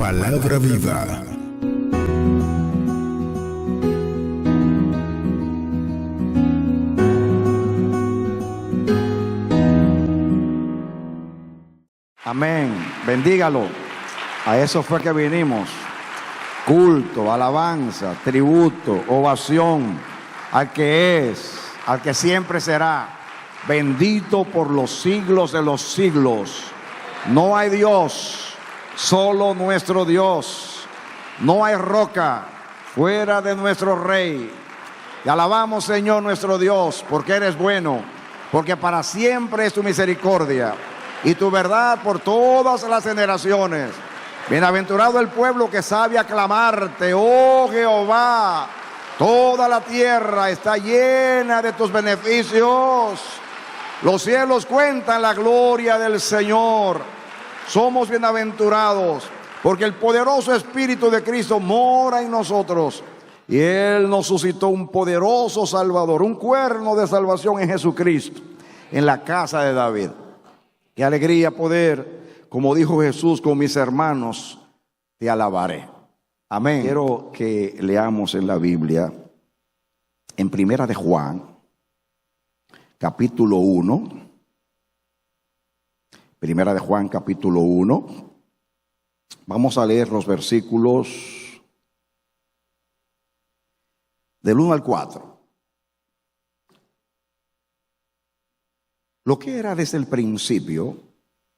Palabra viva. Amén. Bendígalo. A eso fue que vinimos. Culto, alabanza, tributo, ovación al que es, al que siempre será, bendito por los siglos de los siglos. No hay Dios, solo nuestro Dios. No hay roca fuera de nuestro Rey. Te alabamos, Señor nuestro Dios, porque eres bueno, porque para siempre es tu misericordia y tu verdad por todas las generaciones. Bienaventurado el pueblo que sabe aclamarte, oh Jehová. Toda la tierra está llena de tus beneficios. Los cielos cuentan la gloria del Señor. Somos bienaventurados porque el poderoso Espíritu de Cristo mora en nosotros. Y Él nos suscitó un poderoso Salvador, un cuerno de salvación en Jesucristo, en la casa de David. Qué alegría poder, como dijo Jesús, con mis hermanos te alabaré. Amén. Quiero que leamos en la Biblia, en Primera de Juan, capítulo 1. Primera de Juan, capítulo 1. Vamos a leer los versículos del 1 al 4. Lo que era desde el principio,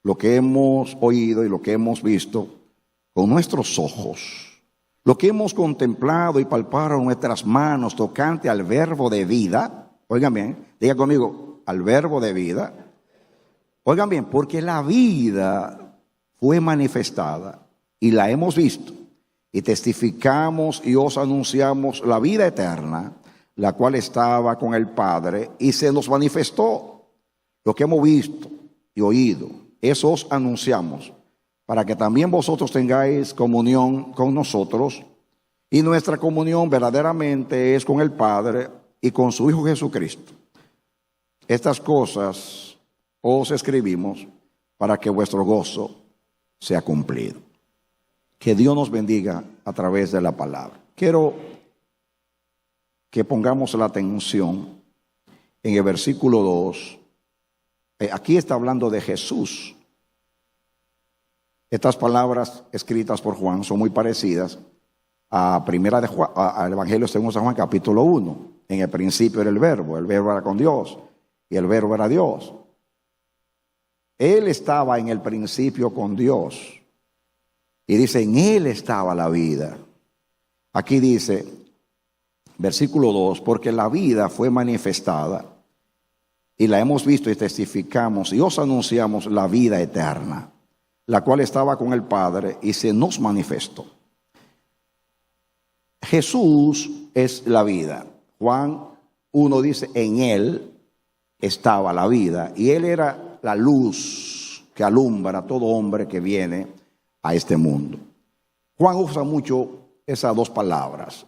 lo que hemos oído y lo que hemos visto con nuestros ojos, lo que hemos contemplado y palpado en nuestras manos tocante al verbo de vida. Oigan bien, diga conmigo, al verbo de vida. Oigan bien, porque la vida fue manifestada y la hemos visto y testificamos y os anunciamos la vida eterna, la cual estaba con el Padre y se nos manifestó. Lo que hemos visto y oído, eso os anunciamos, para que también vosotros tengáis comunión con nosotros. Y nuestra comunión verdaderamente es con el Padre y con su Hijo Jesucristo. Estas cosas os escribimos para que vuestro gozo sea cumplido. Que Dios nos bendiga a través de la palabra. Quiero que pongamos la atención en el versículo 2. Aquí está hablando de Jesús. Estas palabras escritas por Juan son muy parecidas a Primera de Juan, al Evangelio según San Juan, capítulo 1. En el principio era el verbo era con Dios y el verbo era Dios. Él estaba en el principio con Dios. Y dice, en Él estaba la vida. Aquí dice, versículo 2, porque la vida fue manifestada y la hemos visto y testificamos y os anunciamos la vida eterna, la cual estaba con el Padre y se nos manifestó. Jesús es la vida. Juan 1 dice, en Él estaba la vida. Y Él era la luz que alumbra a todo hombre que viene a este mundo. Juan usa mucho esas dos palabras,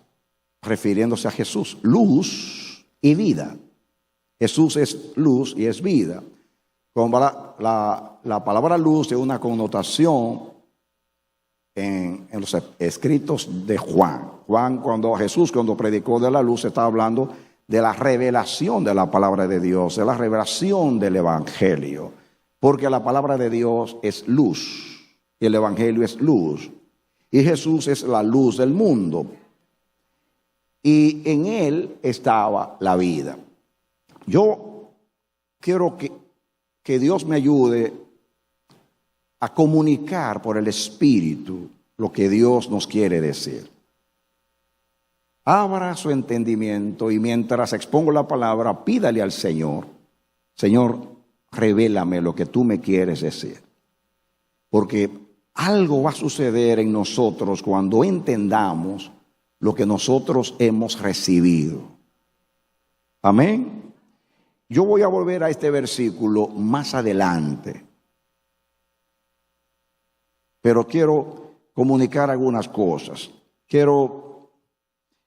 refiriéndose a Jesús, luz y vida. Jesús es luz y es vida. Como la palabra luz tiene una connotación en los escritos de Juan. Jesús cuando predicó de la luz estaba hablando de la revelación de la palabra de Dios, de la revelación del Evangelio. Porque la palabra de Dios es luz y el Evangelio es luz. Y Jesús es la luz del mundo. Y en Él estaba la vida. Yo quiero que Dios me ayude a comunicar por el Espíritu lo que Dios nos quiere decir. Abra su entendimiento y mientras expongo la palabra, pídale al Señor, Señor, revélame lo que tú me quieres decir. Porque algo va a suceder en nosotros cuando entendamos lo que nosotros hemos recibido. Amén. Yo voy a volver a este versículo más adelante, pero quiero comunicar algunas cosas.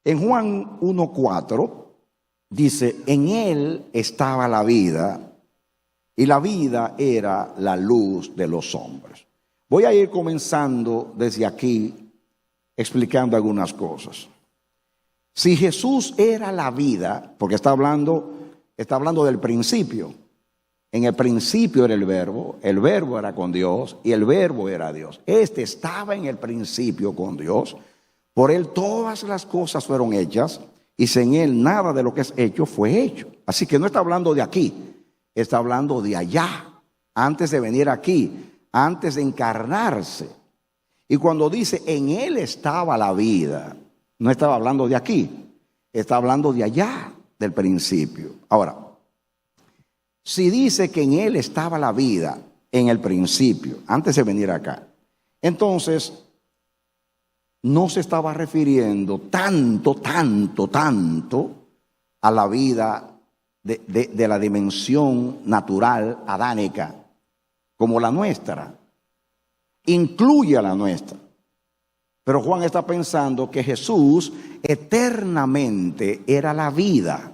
En Juan 1:4 dice, en Él estaba la vida y la vida era la luz de los hombres. Voy a ir comenzando desde aquí, explicando algunas cosas. Si Jesús era la vida, porque está hablando del principio. En el principio era el verbo era con Dios y el verbo era Dios. Este estaba en el principio con Dios. Por él todas las cosas fueron hechas y sin él nada de lo que es hecho fue hecho. Así que no está hablando de aquí, está hablando de allá, antes de venir aquí, antes de encarnarse. Y cuando dice en él estaba la vida, no estaba hablando de aquí, está hablando de allá, del principio. Ahora, si dice que en él estaba la vida en el principio, antes de venir acá, entonces no se estaba refiriendo tanto a la vida de la dimensión natural adánica como la nuestra. Incluye a la nuestra. Pero Juan está pensando que Jesús eternamente era la vida.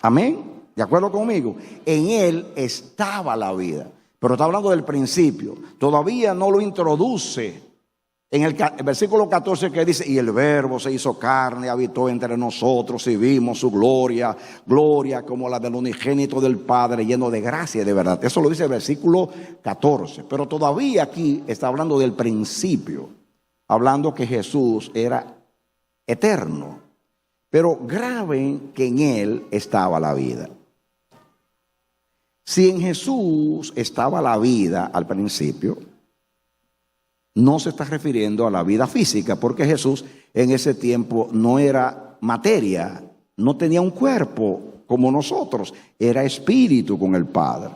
Amén. ¿De acuerdo conmigo? En él estaba la vida. Pero está hablando del principio. Todavía no lo introduce en el versículo 14 que dice, y el verbo se hizo carne, habitó entre nosotros y vimos su gloria, gloria como la del unigénito del Padre, lleno de gracia y de verdad. Eso lo dice el versículo 14. Pero todavía aquí está hablando del principio, hablando que Jesús era eterno. Pero graben que en él estaba la vida. Si en Jesús estaba la vida al principio, no se está refiriendo a la vida física, porque Jesús en ese tiempo no era materia, no tenía un cuerpo como nosotros, era espíritu con el Padre.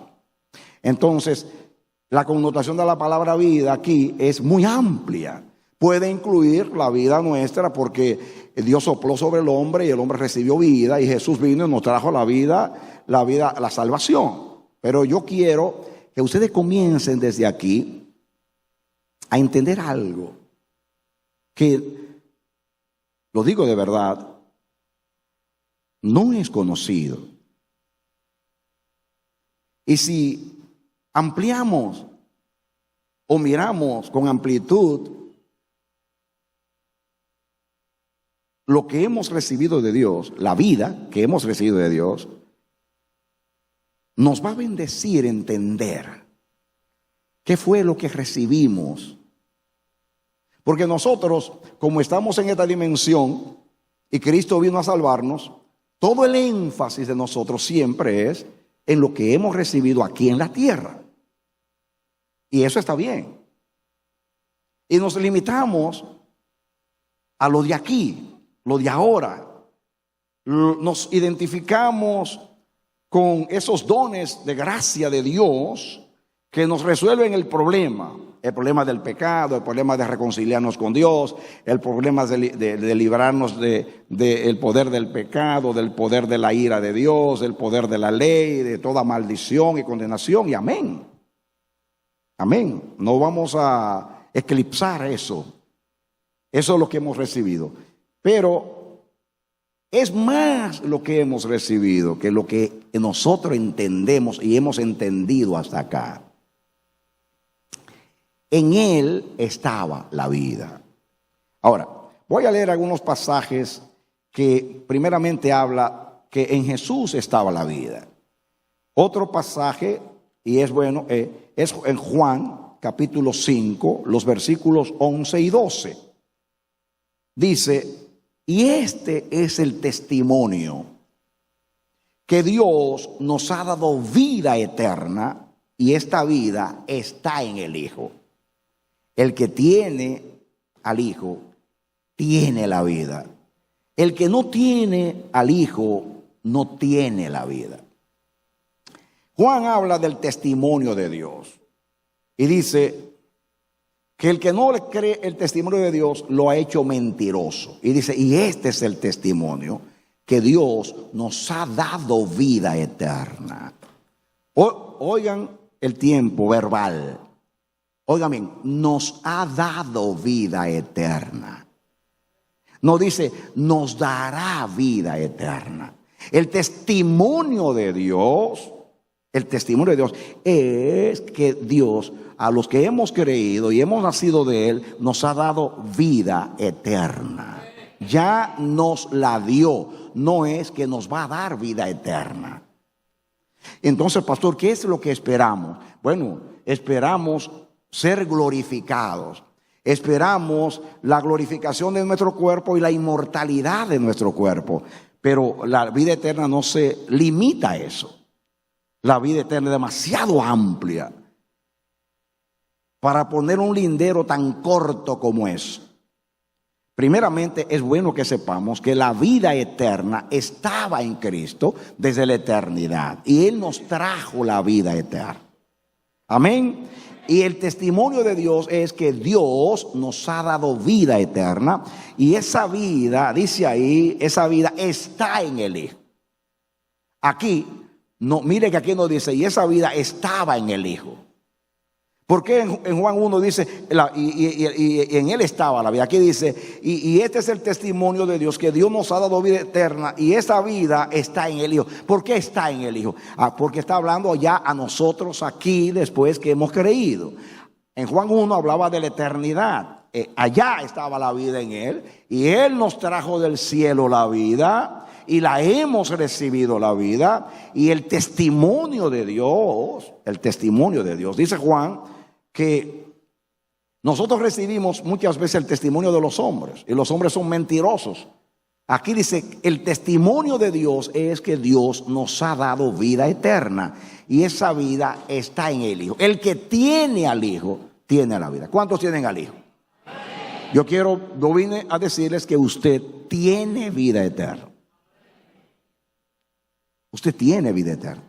Entonces, la connotación de la palabra vida aquí es muy amplia. Puede incluir la vida nuestra porque Dios sopló sobre el hombre y el hombre recibió vida y Jesús vino y nos trajo la vida, la salvación. Pero yo quiero que ustedes comiencen desde aquí a entender algo que, lo digo de verdad, no es conocido. Y si ampliamos o miramos con amplitud lo que hemos recibido de Dios, la vida que hemos recibido de Dios, nos va a bendecir entender qué fue lo que recibimos. Porque nosotros, como estamos en esta dimensión y Cristo vino a salvarnos, todo el énfasis de nosotros siempre es en lo que hemos recibido aquí en la tierra. Y eso está bien. Y nos limitamos a lo de aquí, lo de ahora. Nos identificamos con esos dones de gracia de Dios que nos resuelven el problema del pecado, el problema de reconciliarnos con Dios, el problema de librarnos del poder del pecado, del poder de la ira de Dios, del poder de la ley, de toda maldición y condenación, y amén. Amén. No vamos a eclipsar eso. Eso es lo que hemos recibido. Pero es más lo que hemos recibido que lo que nosotros entendemos y hemos entendido hasta acá. En él estaba la vida. Ahora, voy a leer algunos pasajes que primeramente habla que en Jesús estaba la vida. Otro pasaje, y es bueno, es en Juan capítulo 5, los versículos 11 y 12. Dice, y este es el testimonio, que Dios nos ha dado vida eterna y esta vida está en el Hijo. El que tiene al Hijo, tiene la vida. El que no tiene al Hijo, no tiene la vida. Juan habla del testimonio de Dios y dice que el que no le cree el testimonio de Dios lo ha hecho mentiroso. Y dice, y este es el testimonio, que Dios nos ha dado vida eterna. Oigan el tiempo verbal. Oigan bien, nos ha dado vida eterna. No dice, nos dará vida eterna. El testimonio de Dios El testimonio de Dios es que Dios, a los que hemos creído y hemos nacido de Él, nos ha dado vida eterna. Ya nos la dio, no es que nos va a dar vida eterna. Entonces, pastor, ¿qué es lo que esperamos? Bueno, esperamos ser glorificados. Esperamos la glorificación de nuestro cuerpo y la inmortalidad de nuestro cuerpo. Pero la vida eterna no se limita a eso. La vida eterna es demasiado amplia para poner un lindero tan corto como es. Primeramente, es bueno que sepamos que la vida eterna estaba en Cristo desde la eternidad. Y Él nos trajo la vida eterna. Amén. Y el testimonio de Dios es que Dios nos ha dado vida eterna. Y esa vida, dice ahí, esa vida está en el Hijo. Aquí, no, mire que aquí nos dice, y esa vida estaba en el Hijo. ¿Por qué en Juan 1 dice, y en Él estaba la vida? Aquí dice, y este es el testimonio de Dios, que Dios nos ha dado vida eterna, y esa vida está en el Hijo. ¿Por qué está en el Hijo? Porque está hablando ya a nosotros aquí, después que hemos creído. En Juan 1 hablaba de la eternidad. Allá estaba la vida en Él, y Él nos trajo del cielo la vida, y la hemos recibido la vida, y el testimonio de Dios, dice Juan, que nosotros recibimos muchas veces el testimonio de los hombres, y los hombres son mentirosos. Aquí dice, el testimonio de Dios es que Dios nos ha dado vida eterna, y esa vida está en el Hijo. El que tiene al Hijo, tiene la vida. ¿Cuántos tienen al Hijo? Yo vine a decirles que usted tiene vida eterna. Usted tiene vida eterna.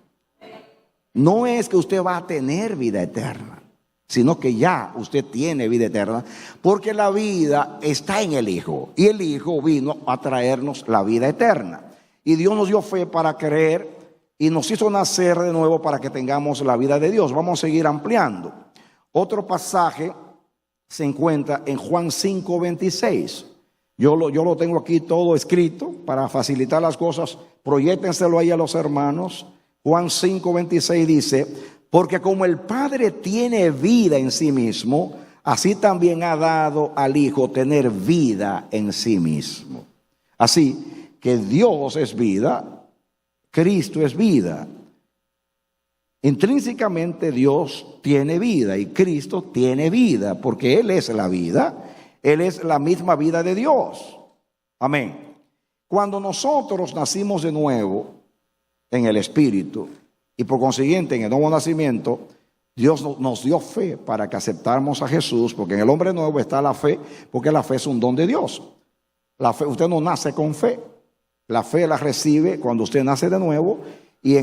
No es que usted va a tener vida eterna, sino que ya usted tiene vida eterna, porque la vida está en el Hijo, y el Hijo vino a traernos la vida eterna. Y Dios nos dio fe para creer y nos hizo nacer de nuevo para que tengamos la vida de Dios. Vamos a seguir ampliando. Otro pasaje se encuentra en Juan 5:26. Yo lo tengo aquí todo escrito para facilitar las cosas. Proyéctenselo ahí a los hermanos. Juan 5:26 dice, porque como el Padre tiene vida en sí mismo, así también ha dado al Hijo tener vida en sí mismo. Así que Dios es vida, Cristo es vida. Intrínsecamente Dios tiene vida y Cristo tiene vida, porque Él es la vida. Él es la misma vida de Dios. Amén. Cuando nosotros nacimos de nuevo en el Espíritu y por consiguiente en el nuevo nacimiento, Dios nos dio fe para que aceptáramos a Jesús, porque en el hombre nuevo está la fe, porque la fe es un don de Dios. La fe, usted no nace con fe. La fe la recibe cuando usted nace de nuevo, y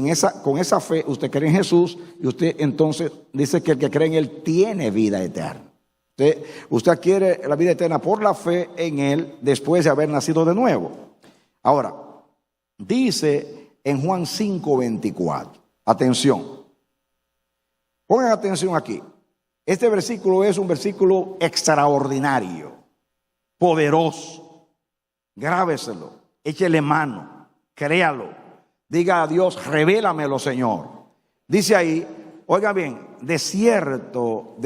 con esa fe usted cree en Jesús, y usted entonces dice que el que cree en Él tiene vida eterna. Usted adquiere la vida eterna por la fe en Él después de haber nacido de nuevo. Ahora, dice en Juan 5:24, atención, pongan atención aquí. Este versículo es un versículo extraordinario, poderoso. Grábeselo, échele mano, créalo, diga a Dios, revélamelo, Señor. Dice ahí, oigan bien, de cierto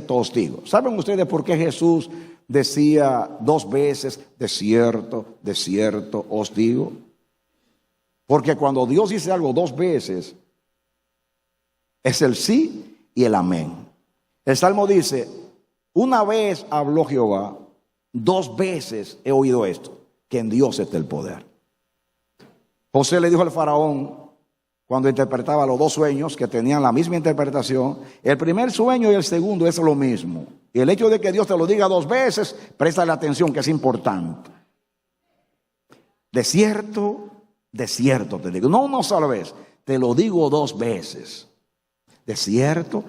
os digo. ¿Saben ustedes por qué Jesús decía 2 veces, de cierto os digo? Porque cuando Dios dice algo 2 veces, es el sí y el amén. El Salmo dice, una vez habló Jehová, 2 veces he oído esto, que en Dios está el poder. José le dijo al faraón, cuando interpretaba los 2 sueños que tenían la misma interpretación, el primer sueño y el segundo es lo mismo. Y el hecho de que Dios te lo diga 2 veces, préstale atención que es importante. De cierto te digo, no una sola vez, te lo digo 2 veces. De cierto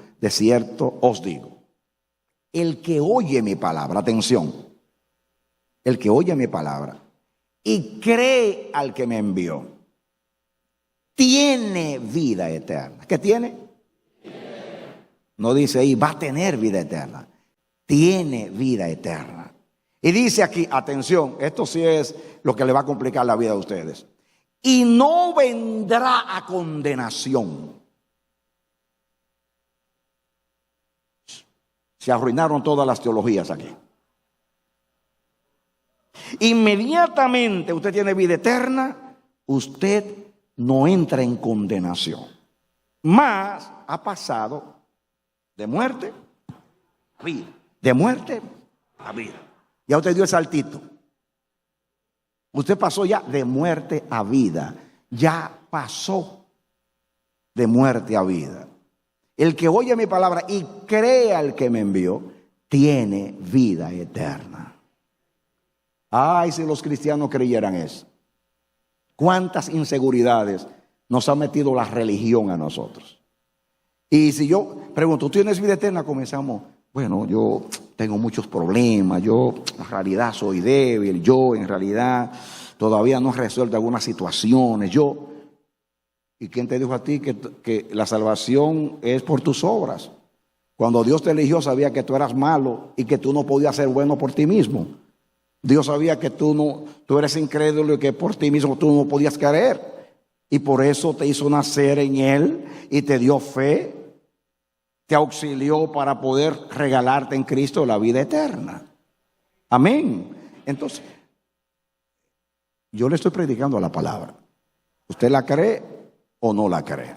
os digo. El que oye mi palabra, atención, el que oye mi palabra y cree al que me envió, tiene vida eterna. ¿Qué tiene? No dice ahí, va a tener vida eterna. Tiene vida eterna. Y dice aquí, atención, esto sí es lo que le va a complicar la vida a ustedes. Y no vendrá a condenación. Se arruinaron todas las teologías aquí. Inmediatamente usted tiene vida eterna, usted no entra en condenación. Mas ha pasado de muerte a vida. De muerte a vida. Ya usted dio el saltito. Usted pasó ya de muerte a vida. Ya pasó de muerte a vida. El que oye mi palabra y cree al que me envió, tiene vida eterna. Ay, si los cristianos creyeran eso. ¿Cuántas inseguridades nos ha metido la religión a nosotros? Y si yo pregunto, ¿tú tienes vida eterna? Comenzamos, bueno, yo tengo muchos problemas, yo en realidad soy débil, yo en realidad todavía no he resuelto algunas situaciones, yo. ¿Y quién te dijo a ti que la salvación es por tus obras? Cuando Dios te eligió sabía que tú eras malo y que tú no podías ser bueno por ti mismo. Dios sabía que tú eres incrédulo y que por ti mismo tú no podías creer. Y por eso te hizo nacer en Él y te dio fe, te auxilió para poder regalarte en Cristo la vida eterna. Amén. Entonces, yo le estoy predicando la palabra. ¿Usted la cree o no la cree?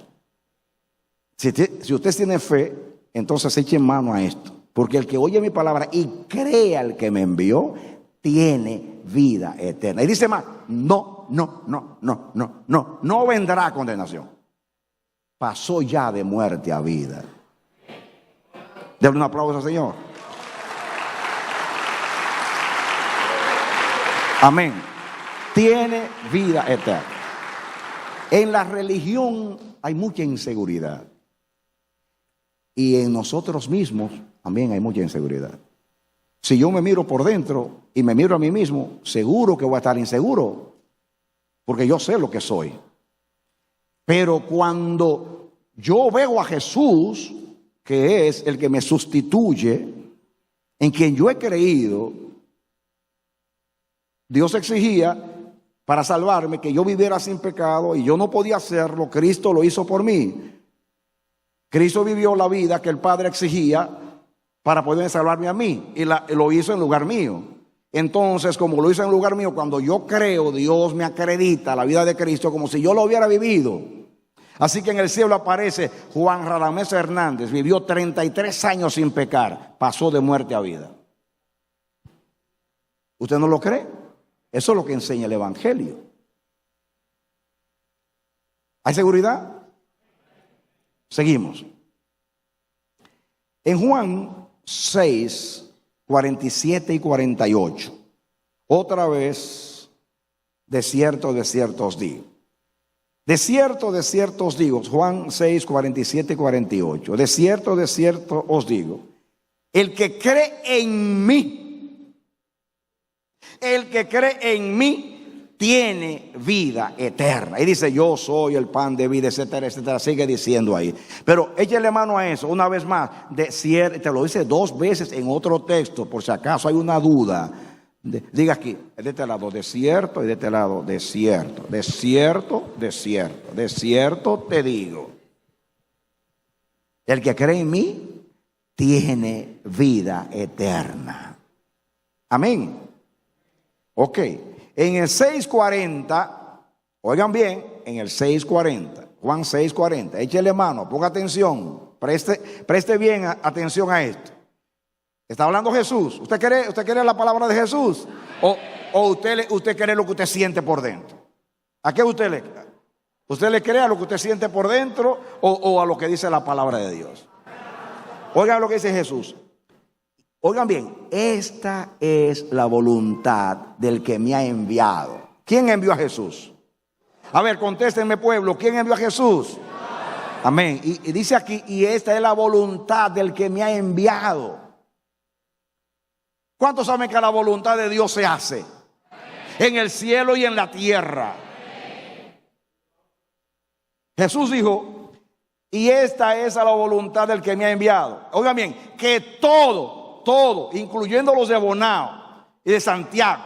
Si usted tiene fe, entonces eche mano a esto. Porque el que oye mi palabra y cree al que me envió, tiene vida eterna. Y dice más, no vendrá condenación. Pasó ya de muerte a vida. Denle un aplauso al Señor. Amén. Tiene vida eterna. En la religión hay mucha inseguridad. Y en nosotros mismos también hay mucha inseguridad. Si yo me miro por dentro y me miro a mí mismo, seguro que voy a estar inseguro, porque yo sé lo que soy. Pero cuando yo veo a Jesús, que es el que me sustituye, en quien yo he creído, Dios exigía para salvarme que yo viviera sin pecado y yo no podía hacerlo. Cristo lo hizo por mí. Cristo vivió la vida que el Padre exigía para poder salvarme a mí y lo hizo en lugar mío. Entonces, como lo hizo en lugar mío, cuando yo creo, Dios me acredita la vida de Cristo como si yo lo hubiera vivido. Así que en el cielo aparece Juan Radamés Hernández, vivió 33 años sin pecar, pasó de muerte a vida. ¿Usted no lo cree? Eso es lo que enseña el Evangelio. ¿Hay seguridad? Seguimos. En Juan 6, 47 y 48, otra vez, de cierto os digo. De cierto os digo, Juan 6, 47 y 48. De cierto os digo, el que cree en mí tiene vida eterna. Y dice, yo soy el pan de vida, etcétera, etcétera. Sigue diciendo ahí. Pero échale mano a eso, una vez más. Te lo dice 2 veces en otro texto, por si acaso hay una duda. Diga aquí, de este lado desierto y de este lado desierto. Desierto te digo. El que cree en mí tiene vida eterna. Amén. Ok. En el 6:40, oigan bien, en el 6:40, Juan 6:40, échele mano, ponga atención, preste bien atención a esto. Está hablando Jesús. ¿Usted quiere la palabra de Jesús? ¿O usted cree lo que usted siente por dentro? ¿A qué usted le cree? ¿Usted le cree a lo que usted siente por dentro o a lo que dice la palabra de Dios? Oigan lo que dice Jesús. Oigan bien, esta es la voluntad del que me ha enviado. ¿Quién envió a Jesús? A ver, contéstenme, pueblo, ¿quién envió a Jesús? Amén. Y dice aquí, y esta es la voluntad del que me ha enviado. ¿Cuántos saben que la voluntad de Dios se hace? En el cielo y en la tierra. Jesús dijo, y esta es la voluntad del que me ha enviado. Oigan bien, que todo, incluyendo los de Bonao y de Santiago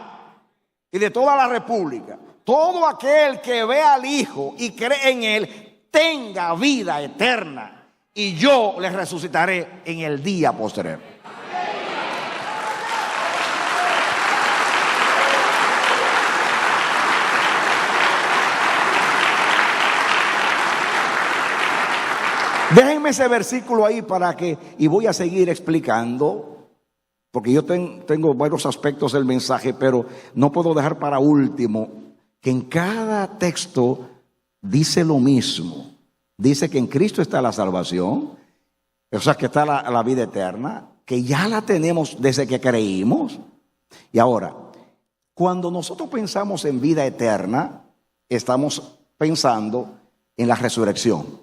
y de toda la República, todo aquel que ve al Hijo y cree en Él, tenga vida eterna, y yo les resucitaré en el día posterior. Déjenme ese versículo ahí y voy a seguir explicando, porque yo tengo varios aspectos del mensaje, pero no puedo dejar para último que en cada texto dice lo mismo. Dice que en Cristo está la salvación, o sea que está la vida eterna, que ya la tenemos desde que creímos. Y ahora, cuando nosotros pensamos en vida eterna, estamos pensando en la resurrección.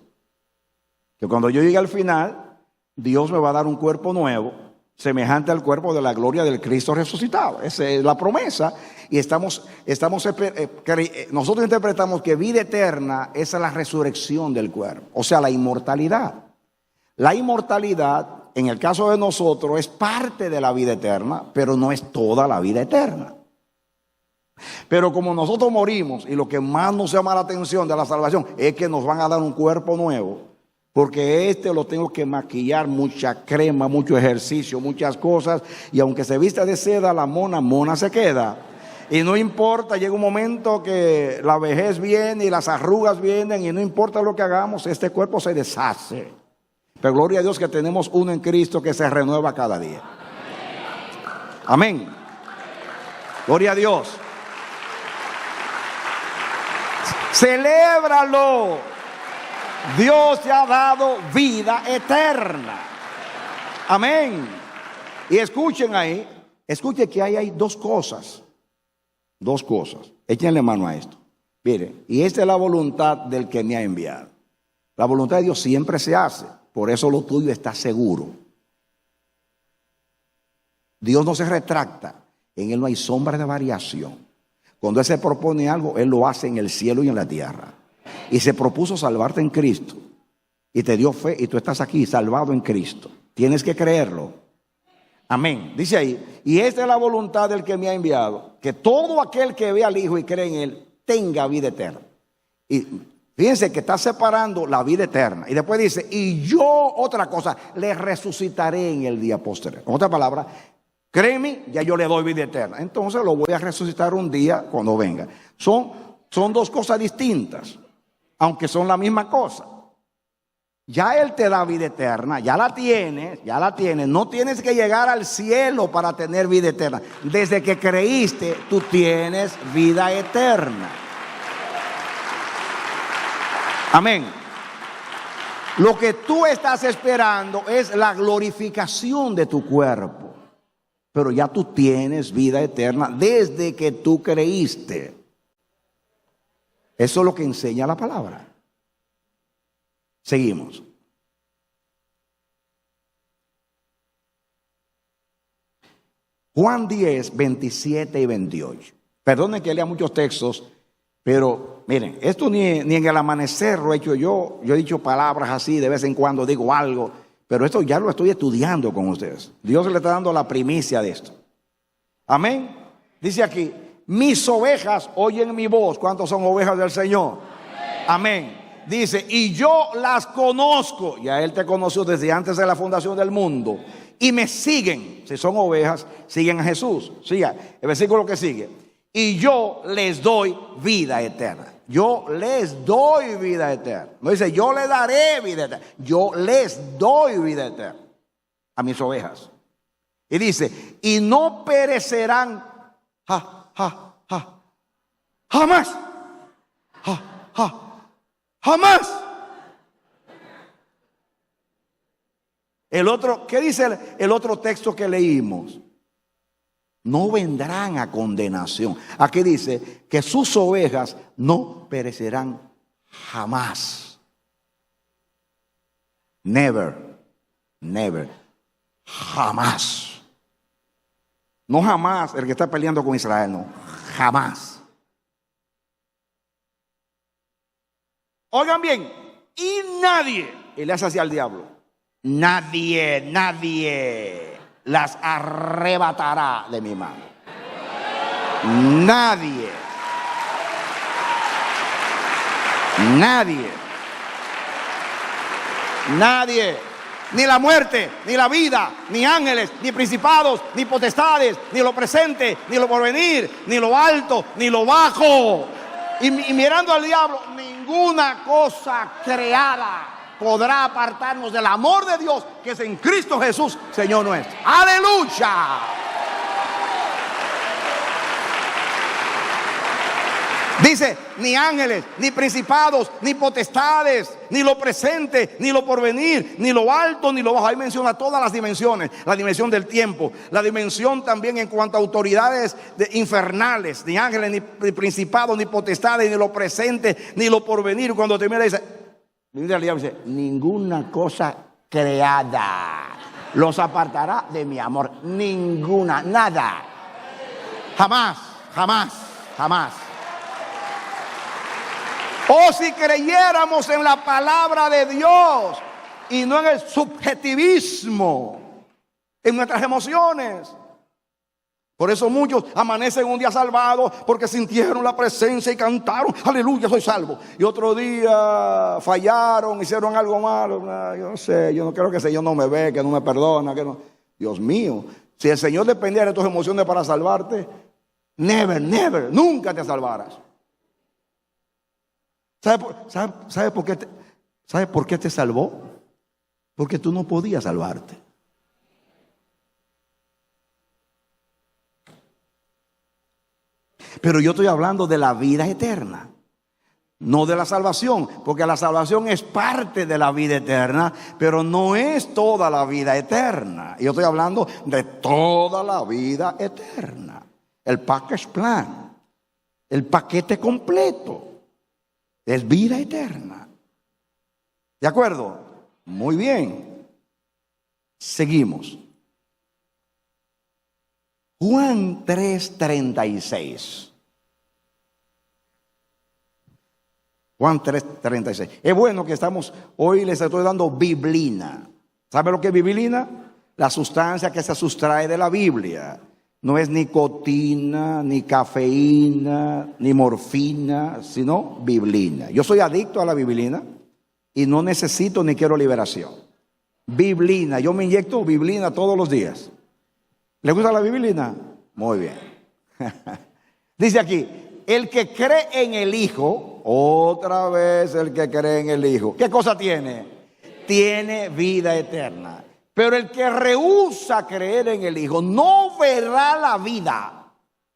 Que cuando yo llegue al final, Dios me va a dar un cuerpo nuevo, semejante al cuerpo de la gloria del Cristo resucitado. Esa es la promesa. Y nosotros interpretamos que vida eterna es la resurrección del cuerpo, o sea, la inmortalidad. La inmortalidad, en el caso de nosotros, es parte de la vida eterna, pero no es toda la vida eterna. Pero como nosotros morimos, y lo que más nos llama la atención de la salvación es que nos van a dar un cuerpo nuevo, porque lo tengo que maquillar, mucha crema, mucho ejercicio, muchas cosas, y aunque se vista de seda, la mona se queda. Y no importa, llega un momento que la vejez viene y las arrugas vienen, y no importa lo que hagamos, este cuerpo se deshace. Pero gloria a Dios que tenemos uno en Cristo que se renueva cada día. Amén. Gloria a Dios. Celébralo. Dios te ha dado vida eterna. Amén. Y escuchen ahí, escuchen que ahí hay dos cosas. Dos cosas. Échenle mano a esto. Miren, y esta es la voluntad del que me ha enviado. La voluntad de Dios siempre se hace. Por eso lo tuyo está seguro. Dios no se retracta. En Él no hay sombra de variación. Cuando Él se propone algo, Él lo hace en el cielo y en la tierra. Y se propuso salvarte en Cristo. Y te dio fe y tú estás aquí salvado en Cristo. Tienes que creerlo. Amén. Dice ahí, y esta es la voluntad del que me ha enviado, que todo aquel que ve al Hijo y cree en Él tenga vida eterna. Y fíjense que está separando la vida eterna. Y después dice, y yo, otra cosa, le resucitaré en el día posterior. En otra palabra, créeme, ya yo le doy vida eterna. Entonces lo voy a resucitar un día cuando venga. Son dos cosas distintas, aunque son la misma cosa. Ya Él te da vida eterna, ya la tienes. No tienes que llegar al cielo para tener vida eterna. Desde que creíste, tú tienes vida eterna. Amén. Lo que tú estás esperando es la glorificación de tu cuerpo. Pero ya tú tienes vida eterna desde que tú creíste. Eso es lo que enseña la palabra. Seguimos. Juan 10, 27 y 28. Perdonen que lea muchos textos, pero miren, esto ni en el amanecer lo he hecho yo. Yo he dicho palabras así, de vez en cuando digo algo, pero esto ya lo estoy estudiando con ustedes. Dios le está dando la primicia de esto. Amén. Dice aquí, mis ovejas oyen mi voz. ¿Cuántos son ovejas del Señor? Amén. Dice, y yo las conozco. Ya Él te conoció desde antes de la fundación del mundo. Y me siguen. Si son ovejas, siguen a Jesús. Siga el versículo que sigue. Y yo les doy vida eterna. Yo les doy vida eterna. No dice, yo le daré vida eterna. Yo les doy vida eterna a mis ovejas. Y dice, y no perecerán jamás. Jamás. El otro, ¿qué dice el otro texto que leímos? No vendrán a condenación. Aquí dice que sus ovejas no perecerán jamás. Never. Jamás. No jamás el que está peleando con Israel, no. Jamás. Oigan bien, y nadie, y le hace así al diablo, nadie las arrebatará de mi mano. Nadie, ni la muerte, ni la vida, ni ángeles, ni principados, ni potestades, ni lo presente, ni lo porvenir, ni lo alto, ni lo bajo. Y mirando al diablo, ninguna cosa creada podrá apartarnos del amor de Dios que es en Cristo Jesús, Señor nuestro. ¡Aleluya! Dice, ni ángeles, ni principados, ni potestades, ni lo presente, ni lo porvenir, ni lo alto, ni lo bajo. Ahí menciona todas las dimensiones. La dimensión del tiempo, la dimensión también en cuanto a autoridades infernales, ni ángeles, ni principados, ni potestades, ni lo presente, ni lo porvenir. Cuando termina dice, ninguna cosa creada los apartará de mi amor. Ninguna, nada. Jamás, jamás, jamás. Oh, si creyéramos en la palabra de Dios y no en el subjetivismo, en nuestras emociones. Por eso muchos amanecen un día salvados porque sintieron la presencia y cantaron, aleluya, soy salvo. Y otro día fallaron, hicieron algo malo. Yo no sé, yo no creo que el Señor no me ve, que no me perdona, que no. Dios mío, si el Señor dependiera de tus emociones para salvarte, never, nunca te salvarás. ¿Sabe por qué te salvó? Porque tú no podías salvarte. Pero yo estoy hablando de la vida eterna, no de la salvación, porque la salvación es parte de la vida eterna, pero no es toda la vida eterna. Yo estoy hablando de toda la vida eterna, el package plan, el paquete completo. Es vida eterna. ¿De acuerdo? Muy bien. Seguimos. Juan 3:36. Juan 3:36. Es bueno que hoy les estoy dando biblina. ¿Sabe lo que es biblina? La sustancia que se sustrae de la Biblia. No es nicotina, ni cafeína, ni morfina, sino biblina. Yo soy adicto a la biblina y no necesito ni quiero liberación. Biblina, yo me inyecto biblina todos los días. ¿Le gusta la biblina? Muy bien. Dice aquí, el que cree en el Hijo, otra vez el que cree en el Hijo, ¿qué cosa tiene? Tiene vida eterna. Pero el que rehúsa creer en el Hijo no verá la vida,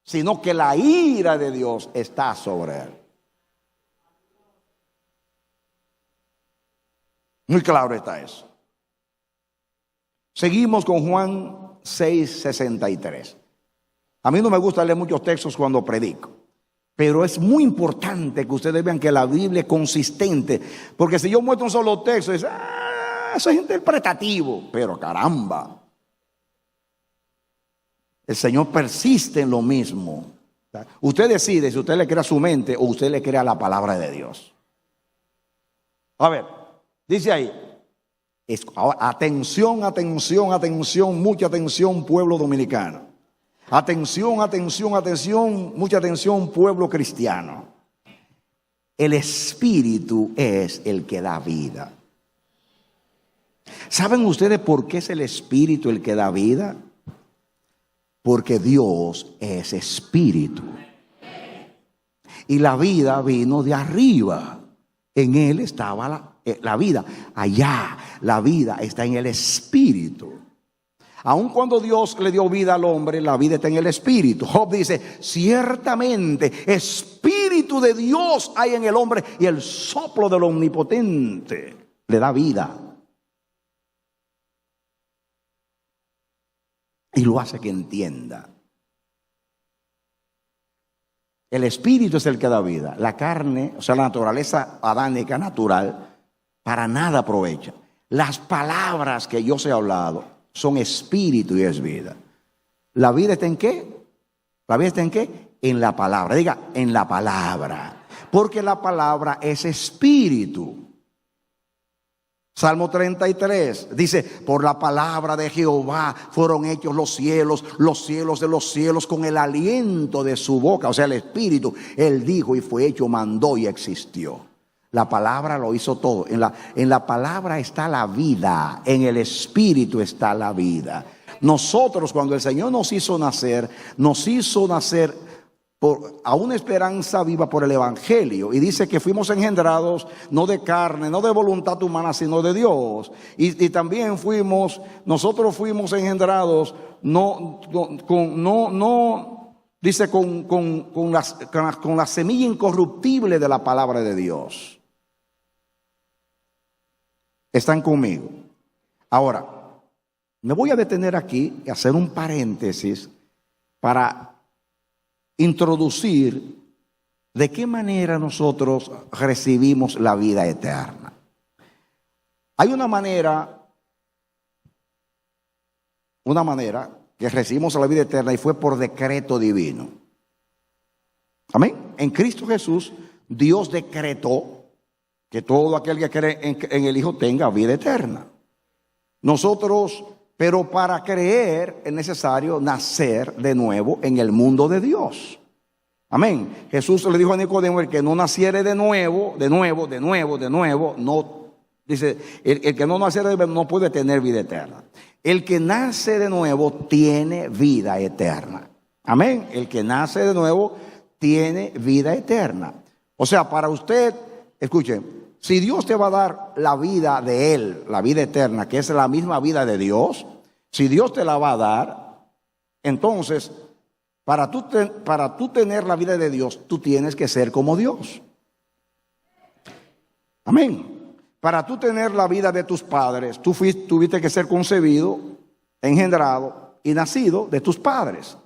sino que la ira de Dios está sobre él. Muy claro está eso. Seguimos con Juan 6:63. A mí no me gusta leer muchos textos cuando predico, pero es muy importante que ustedes vean que la Biblia es consistente, porque si yo muestro un solo texto, dice, eso es interpretativo, pero caramba, el Señor persiste en lo mismo. Usted decide si usted le cree a su mente o usted le cree a la palabra de Dios. A ver, dice ahí, atención, mucha atención, pueblo dominicano. Atención, mucha atención, pueblo cristiano. El Espíritu es el que da vida. ¿Saben ustedes por qué es el Espíritu el que da vida? Porque Dios es Espíritu. Y la vida vino de arriba. En Él estaba la vida. Allá la vida está en el Espíritu. Aun cuando Dios le dio vida al hombre, la vida está en el Espíritu. Job dice, ciertamente Espíritu de Dios hay en el hombre y el soplo del Omnipotente le da vida. Y lo hace que entienda. El Espíritu es el que da vida. La carne, o sea, la naturaleza adánica natural, para nada aprovecha. Las palabras que yo os he hablado son espíritu y es vida. ¿La vida está en qué? ¿La vida está en qué? En la palabra. Diga, en la palabra. Porque la palabra es espíritu. Salmo 33 dice, por la palabra de Jehová fueron hechos los cielos de los cielos con el aliento de su boca, o sea, el Espíritu. Él dijo y fue hecho, mandó y existió. La palabra lo hizo todo. En la palabra está la vida, en el Espíritu está la vida. Nosotros, cuando el Señor nos hizo nacer a una esperanza viva por el Evangelio. Y dice que fuimos engendrados no de carne, no de voluntad humana, sino de Dios. Y también nosotros fuimos engendrados dice con la semilla incorruptible de la palabra de Dios. ¿Están conmigo? Ahora, me voy a detener aquí y hacer un paréntesis para introducir de qué manera nosotros recibimos la vida eterna. Hay una manera que recibimos la vida eterna y fue por decreto divino. Amén. En Cristo Jesús, Dios decretó que todo aquel que cree en el Hijo tenga vida eterna. Pero para creer es necesario nacer de nuevo en el mundo de Dios. Amén. Jesús le dijo a Nicodemo: el que no naciere de nuevo, no, dice, el que no naciere de nuevo no puede tener vida eterna. El que nace de nuevo tiene vida eterna. Amén. El que nace de nuevo tiene vida eterna. O sea, para usted, escuchen, si Dios te va a dar la vida de Él, la vida eterna, que es la misma vida de Dios, si Dios te la va a dar, entonces, para tú tener la vida de Dios, tú tienes que ser como Dios. Amén. Para tú tener la vida de tus padres, tuviste que ser concebido, engendrado y nacido de tus padres.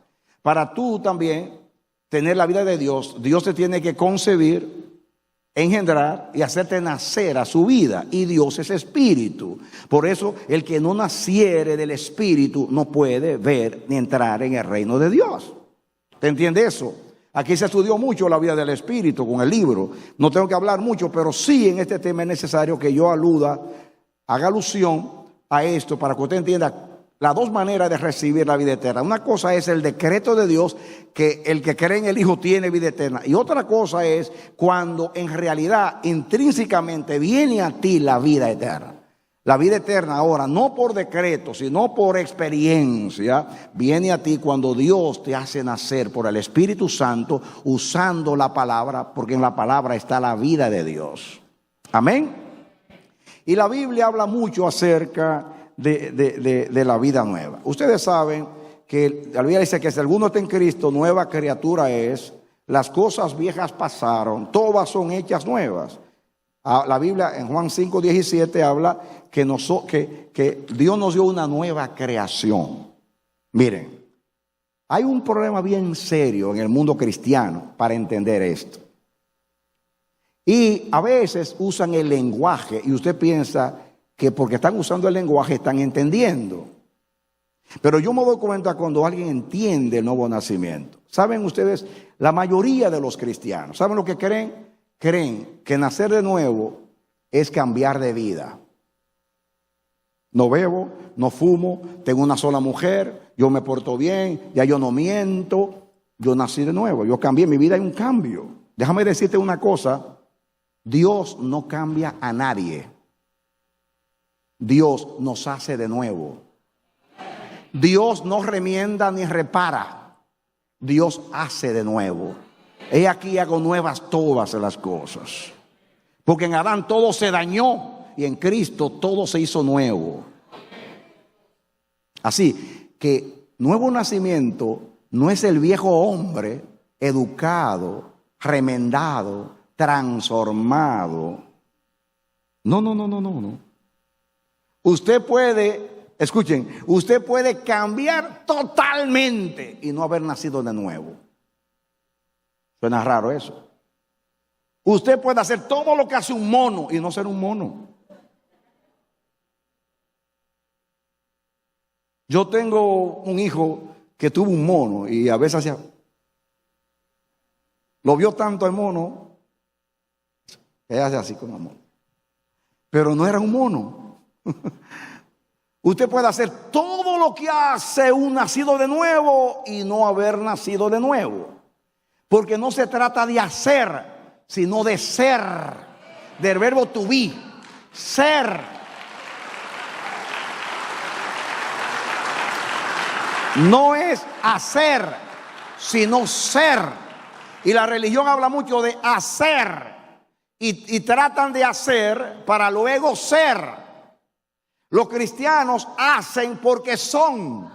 Para tú también tener la vida de Dios, Dios te tiene que concebir, engendrar y hacerte nacer a su vida. Y Dios es espíritu. Por eso el que no naciere del espíritu no puede ver ni entrar en el reino de Dios. ¿Te entiende eso? Aquí se estudió mucho la vida del espíritu con el libro. No tengo que hablar mucho, pero sí en este tema es necesario que yo haga alusión a esto para que usted entienda las dos maneras de recibir la vida eterna. Una cosa es el decreto de Dios, que el que cree en el Hijo tiene vida eterna. Y otra cosa es cuando en realidad intrínsecamente viene a ti la vida eterna. La vida eterna ahora, no por decreto, sino por experiencia, viene a ti cuando Dios te hace nacer por el Espíritu Santo, usando la palabra, porque en la palabra está la vida de Dios. Amén. Y la Biblia habla mucho acerca de la vida nueva. Ustedes saben que la Biblia dice que si alguno está en Cristo, nueva criatura es. Las cosas viejas pasaron, todas son hechas nuevas. La Biblia en Juan 5:17 habla que Dios nos dio una nueva creación. Miren, hay un problema bien serio en el mundo cristiano para entender esto. Y a veces usan el lenguaje y usted piensa que porque están usando el lenguaje están entendiendo. Pero yo me doy cuenta cuando alguien entiende el nuevo nacimiento. ¿Saben ustedes? La mayoría de los cristianos, ¿saben lo que creen? Creen que nacer de nuevo es cambiar de vida. No bebo, no fumo, tengo una sola mujer, yo me porto bien, ya yo no miento, yo nací de nuevo, yo cambié, mi vida hay un cambio. Déjame decirte una cosa, Dios no cambia a nadie. Dios nos hace de nuevo. Dios no remienda ni repara. Dios hace de nuevo. He aquí hago nuevas todas las cosas. Porque en Adán todo se dañó y en Cristo todo se hizo nuevo. Así que nuevo nacimiento no es el viejo hombre educado, remendado, transformado. No. Usted puede, escuchen, usted puede cambiar totalmente y no haber nacido de nuevo. Suena raro eso. Usted puede hacer todo lo que hace un mono y no ser un mono. Yo tengo un hijo que tuvo un mono y a veces lo vio tanto el mono que hace así con el mono. Pero no era un mono. Usted puede hacer todo lo que hace un nacido de nuevo y no haber nacido de nuevo. Porque no se trata de hacer, sino de ser. Del verbo to be, ser. No es hacer, sino ser. Y la religión habla mucho de hacer. Y tratan de hacer para luego ser. Los cristianos hacen porque son.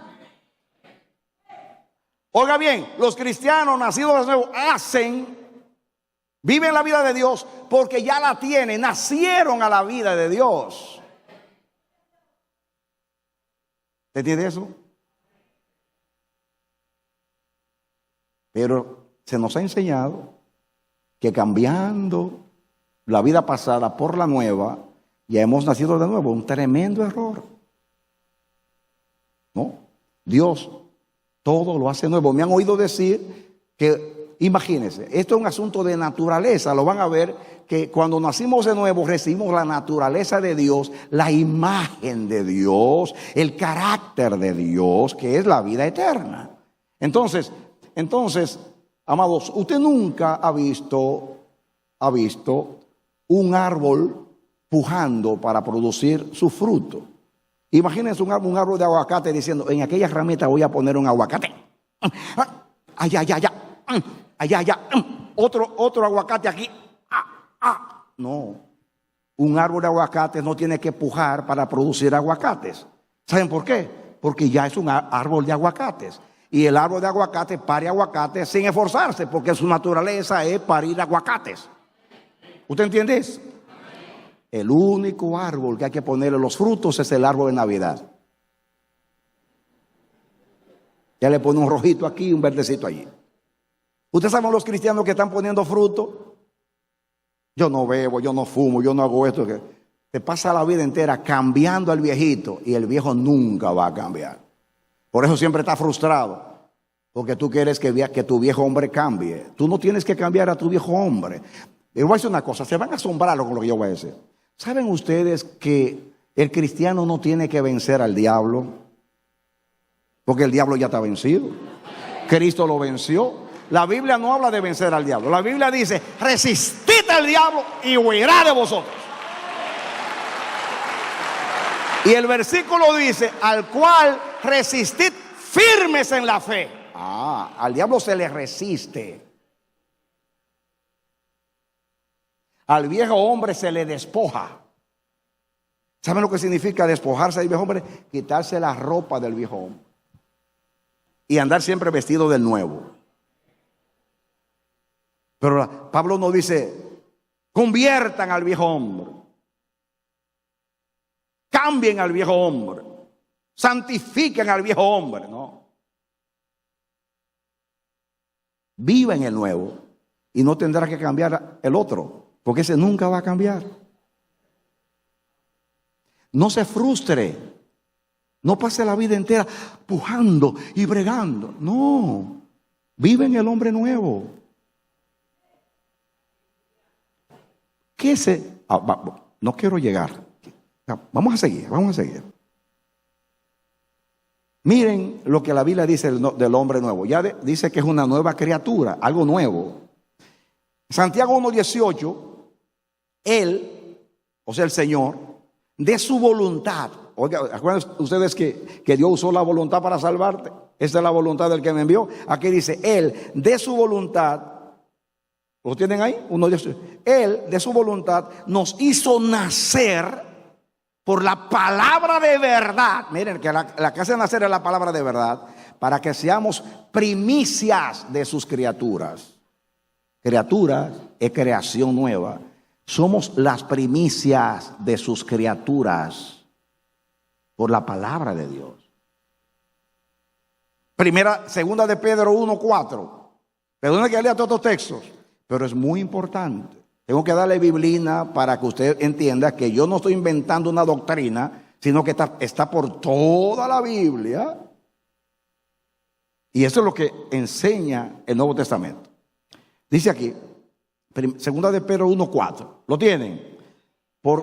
Oiga bien, los cristianos nacidos de nuevo hacen, viven la vida de Dios porque ya la tienen, nacieron a la vida de Dios. ¿Te entiende eso? Pero se nos ha enseñado que cambiando la vida pasada por la nueva, ya hemos nacido de nuevo. Un tremendo error. ¿No? Dios todo lo hace nuevo. Me han oído decir que, imagínense, esto es un asunto de naturaleza. Lo van a ver que cuando nacimos de nuevo recibimos la naturaleza de Dios, la imagen de Dios, el carácter de Dios, que es la vida eterna. Entonces, amados, usted nunca ha visto un árbol pujando para producir su fruto. Imagínense un árbol de aguacate diciendo, en aquella ramita voy a poner un aguacate. Allá. Otro aguacate aquí. No. Un árbol de aguacate no tiene que pujar para producir aguacates. ¿Saben por qué? Porque ya es un árbol de aguacates. Y el árbol de aguacate pare aguacates sin esforzarse, porque su naturaleza es parir aguacates. ¿Usted entiende eso? El único árbol que hay que ponerle los frutos es el árbol de Navidad. Ya le pone un rojito aquí y un verdecito allí. ¿Ustedes saben los cristianos que están poniendo fruto? Yo no bebo, yo no fumo, yo no hago esto. Te pasa la vida entera cambiando al viejito y el viejo nunca va a cambiar. Por eso siempre está frustrado. Porque tú quieres que tu viejo hombre cambie. Tú no tienes que cambiar a tu viejo hombre. Les voy a decir una cosa, se van a asombrar con lo que yo voy a decir. ¿Saben ustedes que el cristiano no tiene que vencer al diablo? Porque el diablo ya está vencido. Cristo lo venció. La Biblia no habla de vencer al diablo. La Biblia dice, resistid al diablo y huirá de vosotros. Y el versículo dice, al cual resistid firmes en la fe. Al diablo se le resiste. Al viejo hombre se le despoja. ¿Saben lo que significa despojarse del viejo hombre? Quitarse la ropa del viejo hombre. Y andar siempre vestido del nuevo. Pero Pablo no dice, conviertan al viejo hombre. Cambien al viejo hombre. Santifiquen al viejo hombre. No. Viva en el nuevo. Y no tendrá que cambiar el otro. Porque ese nunca va a cambiar. No se frustre. No pase la vida entera pujando y bregando. No. Vive en el hombre nuevo. ¿Qué se? No quiero llegar. Vamos a seguir. Miren lo que la Biblia dice del hombre nuevo. Ya dice que es una nueva criatura, algo nuevo. Santiago 1:18. Él, o sea el Señor, de su voluntad. Oiga, acuérdense ustedes que Dios usó la voluntad para salvarte. Esa es la voluntad del que me envió. Aquí dice, Él de su voluntad, ¿lo tienen ahí? Él de su voluntad nos hizo nacer por la palabra de verdad. Miren que la que hace nacer es la palabra de verdad, para que seamos primicias de sus criaturas. Criaturas es creación nueva. Somos las primicias de sus criaturas por la palabra de Dios. Segunda de Pedro 1:4. Perdone que lea todos estos textos, pero es muy importante. Tengo que darle biblina para que usted entienda que yo no estoy inventando una doctrina, sino que está por toda la Biblia. Y eso es lo que enseña el Nuevo Testamento. Dice aquí, segunda de Pedro 1:4. ¿Lo tienen?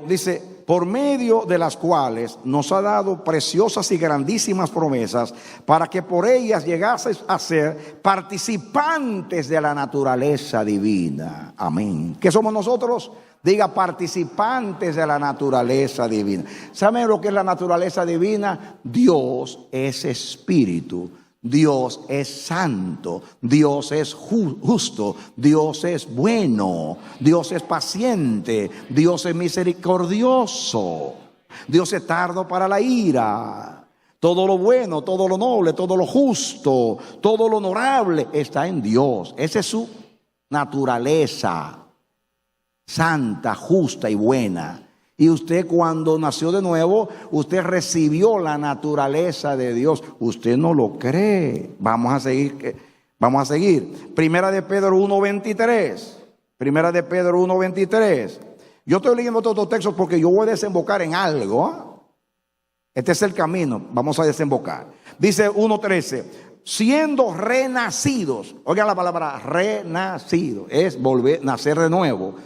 Dice, por medio de las cuales nos ha dado preciosas y grandísimas promesas, para que por ellas llegases a ser participantes de la naturaleza divina. Amén. ¿Qué somos nosotros? Diga, participantes de la naturaleza divina. ¿Saben lo que es la naturaleza divina? Dios es espíritu. Dios es santo, Dios es justo, Dios es bueno, Dios es paciente, Dios es misericordioso, Dios es tardo para la ira. Todo lo bueno, todo lo noble, todo lo justo, todo lo honorable está en Dios. Esa es su naturaleza, santa, justa y buena. Y usted, cuando nació de nuevo, usted recibió la naturaleza de Dios. Usted no lo cree. Vamos a seguir. Primera de Pedro 1:23. Primera de Pedro 1:23. Yo estoy leyendo todos estos textos porque yo voy a desembocar en algo. Este es el camino. Vamos a desembocar. Dice 1:13. Siendo renacidos. Oigan la palabra renacido. Es volver, nacer de nuevo.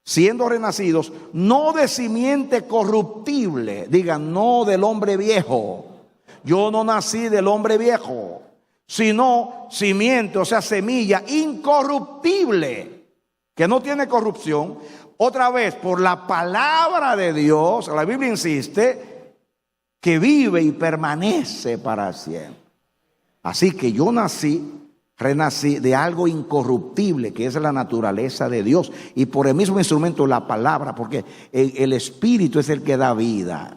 Siendo renacidos, no de simiente corruptible. Digan, no del hombre viejo. Yo no nací del hombre viejo, sino simiente, o sea, semilla incorruptible, que no tiene corrupción. Otra vez, por la palabra de Dios, la Biblia insiste, que vive y permanece para siempre. Así que yo renací de algo incorruptible, que es la naturaleza de Dios, y por el mismo instrumento, la palabra, porque el Espíritu es el que da vida.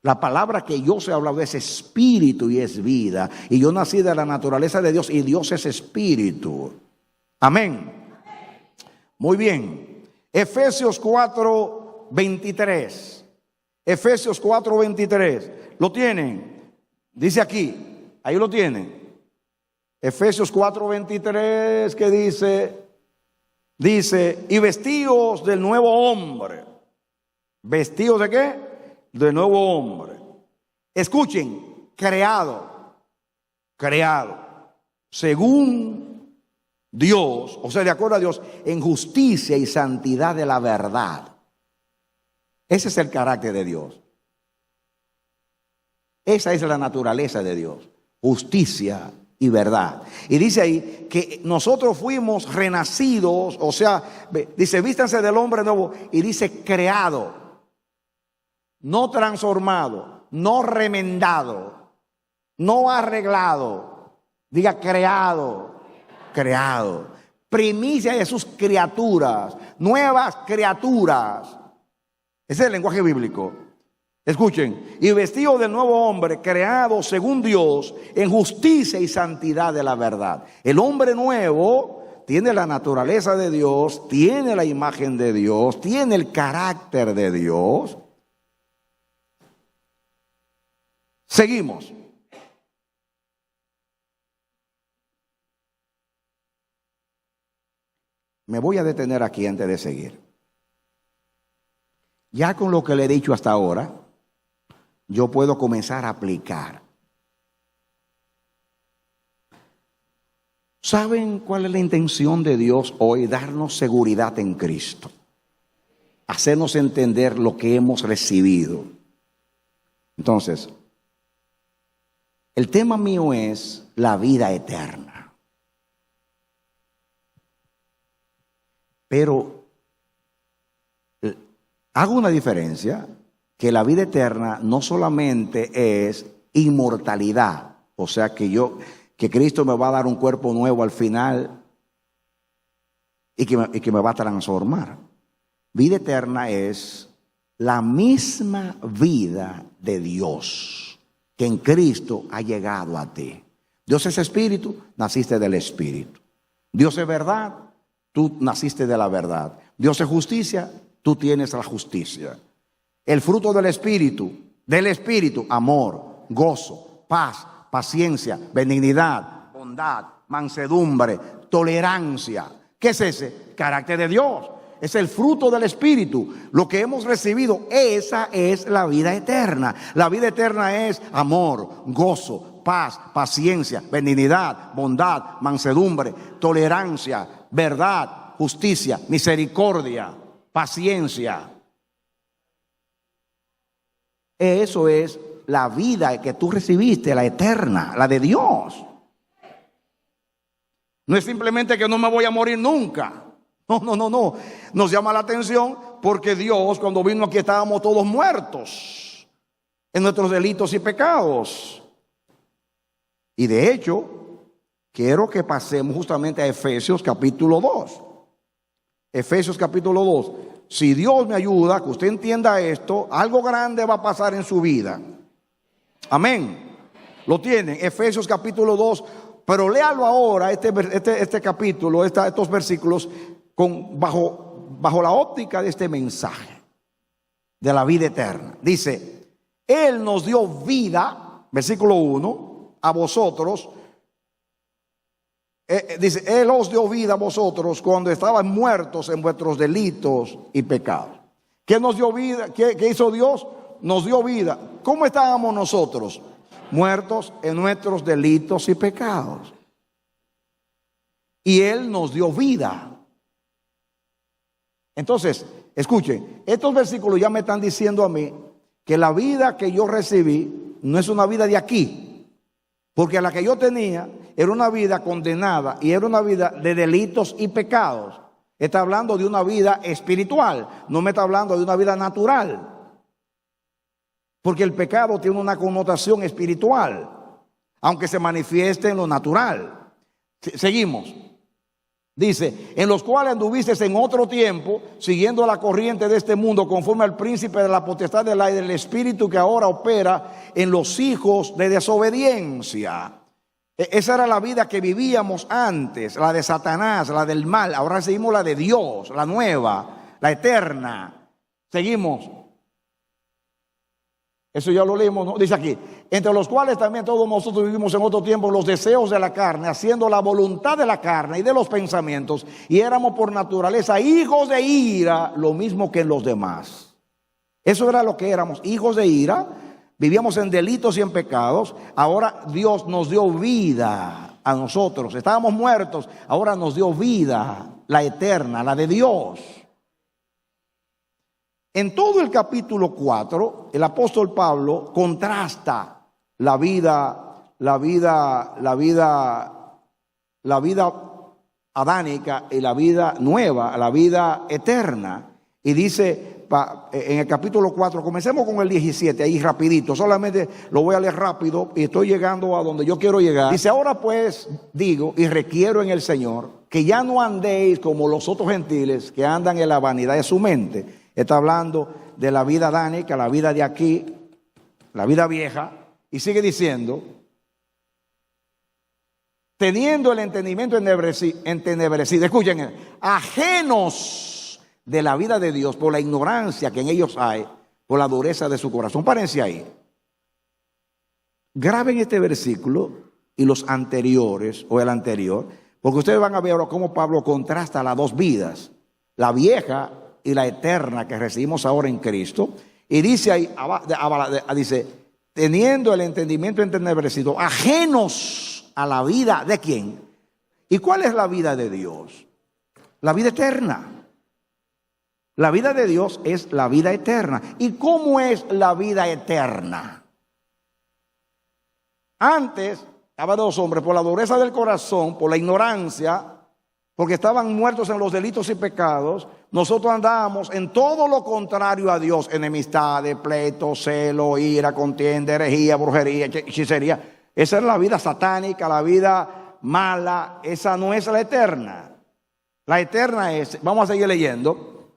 La palabra que yo se ha hablado es espíritu y es vida, y yo nací de la naturaleza de Dios, y Dios es espíritu. Amén. Muy bien. Efesios 4:23. Efesios 4:23. ¿Lo tienen? Dice aquí, ahí lo tienen. Efesios 4:23, que dice, y vestidos del nuevo hombre. ¿Vestidos de qué? Del nuevo hombre. Escuchen, creado, según Dios, o sea, de acuerdo a Dios, en justicia y santidad de la verdad. Ese es el carácter de Dios. Esa es la naturaleza de Dios, justicia y verdad. Y dice ahí que nosotros fuimos renacidos, o sea, dice, vístanse del hombre nuevo, y dice creado, no transformado, no remendado, no arreglado, diga creado, primicia de sus criaturas, nuevas criaturas. Ese es el lenguaje bíblico. Escuchen, y vestido del nuevo hombre, creado según Dios, en justicia y santidad de la verdad. El hombre nuevo tiene la naturaleza de Dios, tiene la imagen de Dios, tiene el carácter de Dios. Seguimos. Me voy a detener aquí antes de seguir. Ya con lo que le he dicho hasta ahora, yo puedo comenzar a aplicar. ¿Saben cuál es la intención de Dios hoy? Darnos seguridad en Cristo. Hacernos entender lo que hemos recibido. Entonces, el tema mío es la vida eterna. Pero hago una diferencia, que la vida eterna no solamente es inmortalidad, o sea que Cristo me va a dar un cuerpo nuevo al final y que me va a transformar. Vida eterna es la misma vida de Dios que en Cristo ha llegado a ti. Dios es espíritu, naciste del espíritu. Dios es verdad, tú naciste de la verdad. Dios es justicia, tú tienes la justicia. El fruto del espíritu, amor, gozo, paz, paciencia, benignidad, bondad, mansedumbre, tolerancia. ¿Qué es ese? Carácter de Dios. Es el fruto del espíritu. Lo que hemos recibido, esa es la vida eterna. La vida eterna es amor, gozo, paz, paciencia, benignidad, bondad, mansedumbre, tolerancia, verdad, justicia, misericordia, paciencia. Eso es la vida que tú recibiste, la eterna, la de Dios. No es simplemente que no me voy a morir nunca. No. Nos llama la atención porque Dios, cuando vino aquí, estábamos todos muertos en nuestros delitos y pecados. Y de hecho, quiero que pasemos justamente a Efesios capítulo 2. Efesios capítulo 2. Si Dios me ayuda, que usted entienda esto, algo grande va a pasar en su vida. Amén. Lo tienen, Efesios capítulo 2. Pero léalo ahora, este capítulo, estos versículos, bajo la óptica de este mensaje de la vida eterna. Dice, Él nos dio vida, versículo 1, a vosotros. Dice, Él os dio vida a vosotros cuando estaban muertos en vuestros delitos y pecados. ¿Qué nos dio vida? ¿Qué hizo Dios? Nos dio vida. ¿Cómo estábamos nosotros? Muertos en nuestros delitos y pecados. Y Él nos dio vida. Entonces, escuchen, estos versículos ya me están diciendo a mí que la vida que yo recibí no es una vida de aquí. Porque la que yo tenía era una vida condenada y era una vida de delitos y pecados. Está hablando de una vida espiritual, no me está hablando de una vida natural. Porque el pecado tiene una connotación espiritual, aunque se manifieste en lo natural. Seguimos. Dice, en los cuales anduvisteis en otro tiempo, siguiendo la corriente de este mundo, conforme al príncipe de la potestad del aire, del espíritu que ahora opera en los hijos de desobediencia. Esa era la vida que vivíamos antes, la de Satanás, la del mal. Ahora seguimos la de Dios, la nueva, la eterna. Seguimos. Eso ya lo leímos, ¿no? Dice aquí, entre los cuales también todos nosotros vivimos en otro tiempo los deseos de la carne, haciendo la voluntad de la carne y de los pensamientos, y éramos por naturaleza hijos de ira, lo mismo que los demás. Eso era lo que éramos, hijos de ira, vivíamos en delitos y en pecados. Ahora Dios nos dio vida a nosotros, estábamos muertos, ahora nos dio vida, la eterna, la de Dios. En todo el capítulo 4, el apóstol Pablo contrasta la vida adánica y la vida nueva, la vida eterna. Y dice en el capítulo 4, comencemos con el 17, ahí rapidito, solamente lo voy a leer rápido y estoy llegando a donde yo quiero llegar. Dice, ahora pues digo y requiero en el Señor que ya no andéis como los otros gentiles que andan en la vanidad de su mente. Está hablando de la vida adánica, la vida de aquí, la vida vieja, y sigue diciendo, teniendo el entendimiento entenebrecido, escuchen, ajenos de la vida de Dios por la ignorancia que en ellos hay, por la dureza de su corazón. Párense ahí. Graben este versículo y los anteriores, o el anterior, porque ustedes van a ver ahora cómo Pablo contrasta las dos vidas, la vieja y la eterna que recibimos ahora en Cristo. Y dice ahí, dice, teniendo el entendimiento entenebrecido, ajenos a la vida de ¿quién? ¿Y cuál es la vida de Dios? La vida eterna. La vida de Dios es la vida eterna. ¿Y cómo es la vida eterna? Antes, había dos hombres, por la dureza del corazón, por la ignorancia, porque estaban muertos en los delitos y pecados, nosotros andábamos en todo lo contrario a Dios: enemistades, pleitos, celo, ira, contienda, herejía, brujería, hechicería. Esa es la vida satánica, la vida mala. Esa no es la eterna. La eterna es, vamos a seguir leyendo.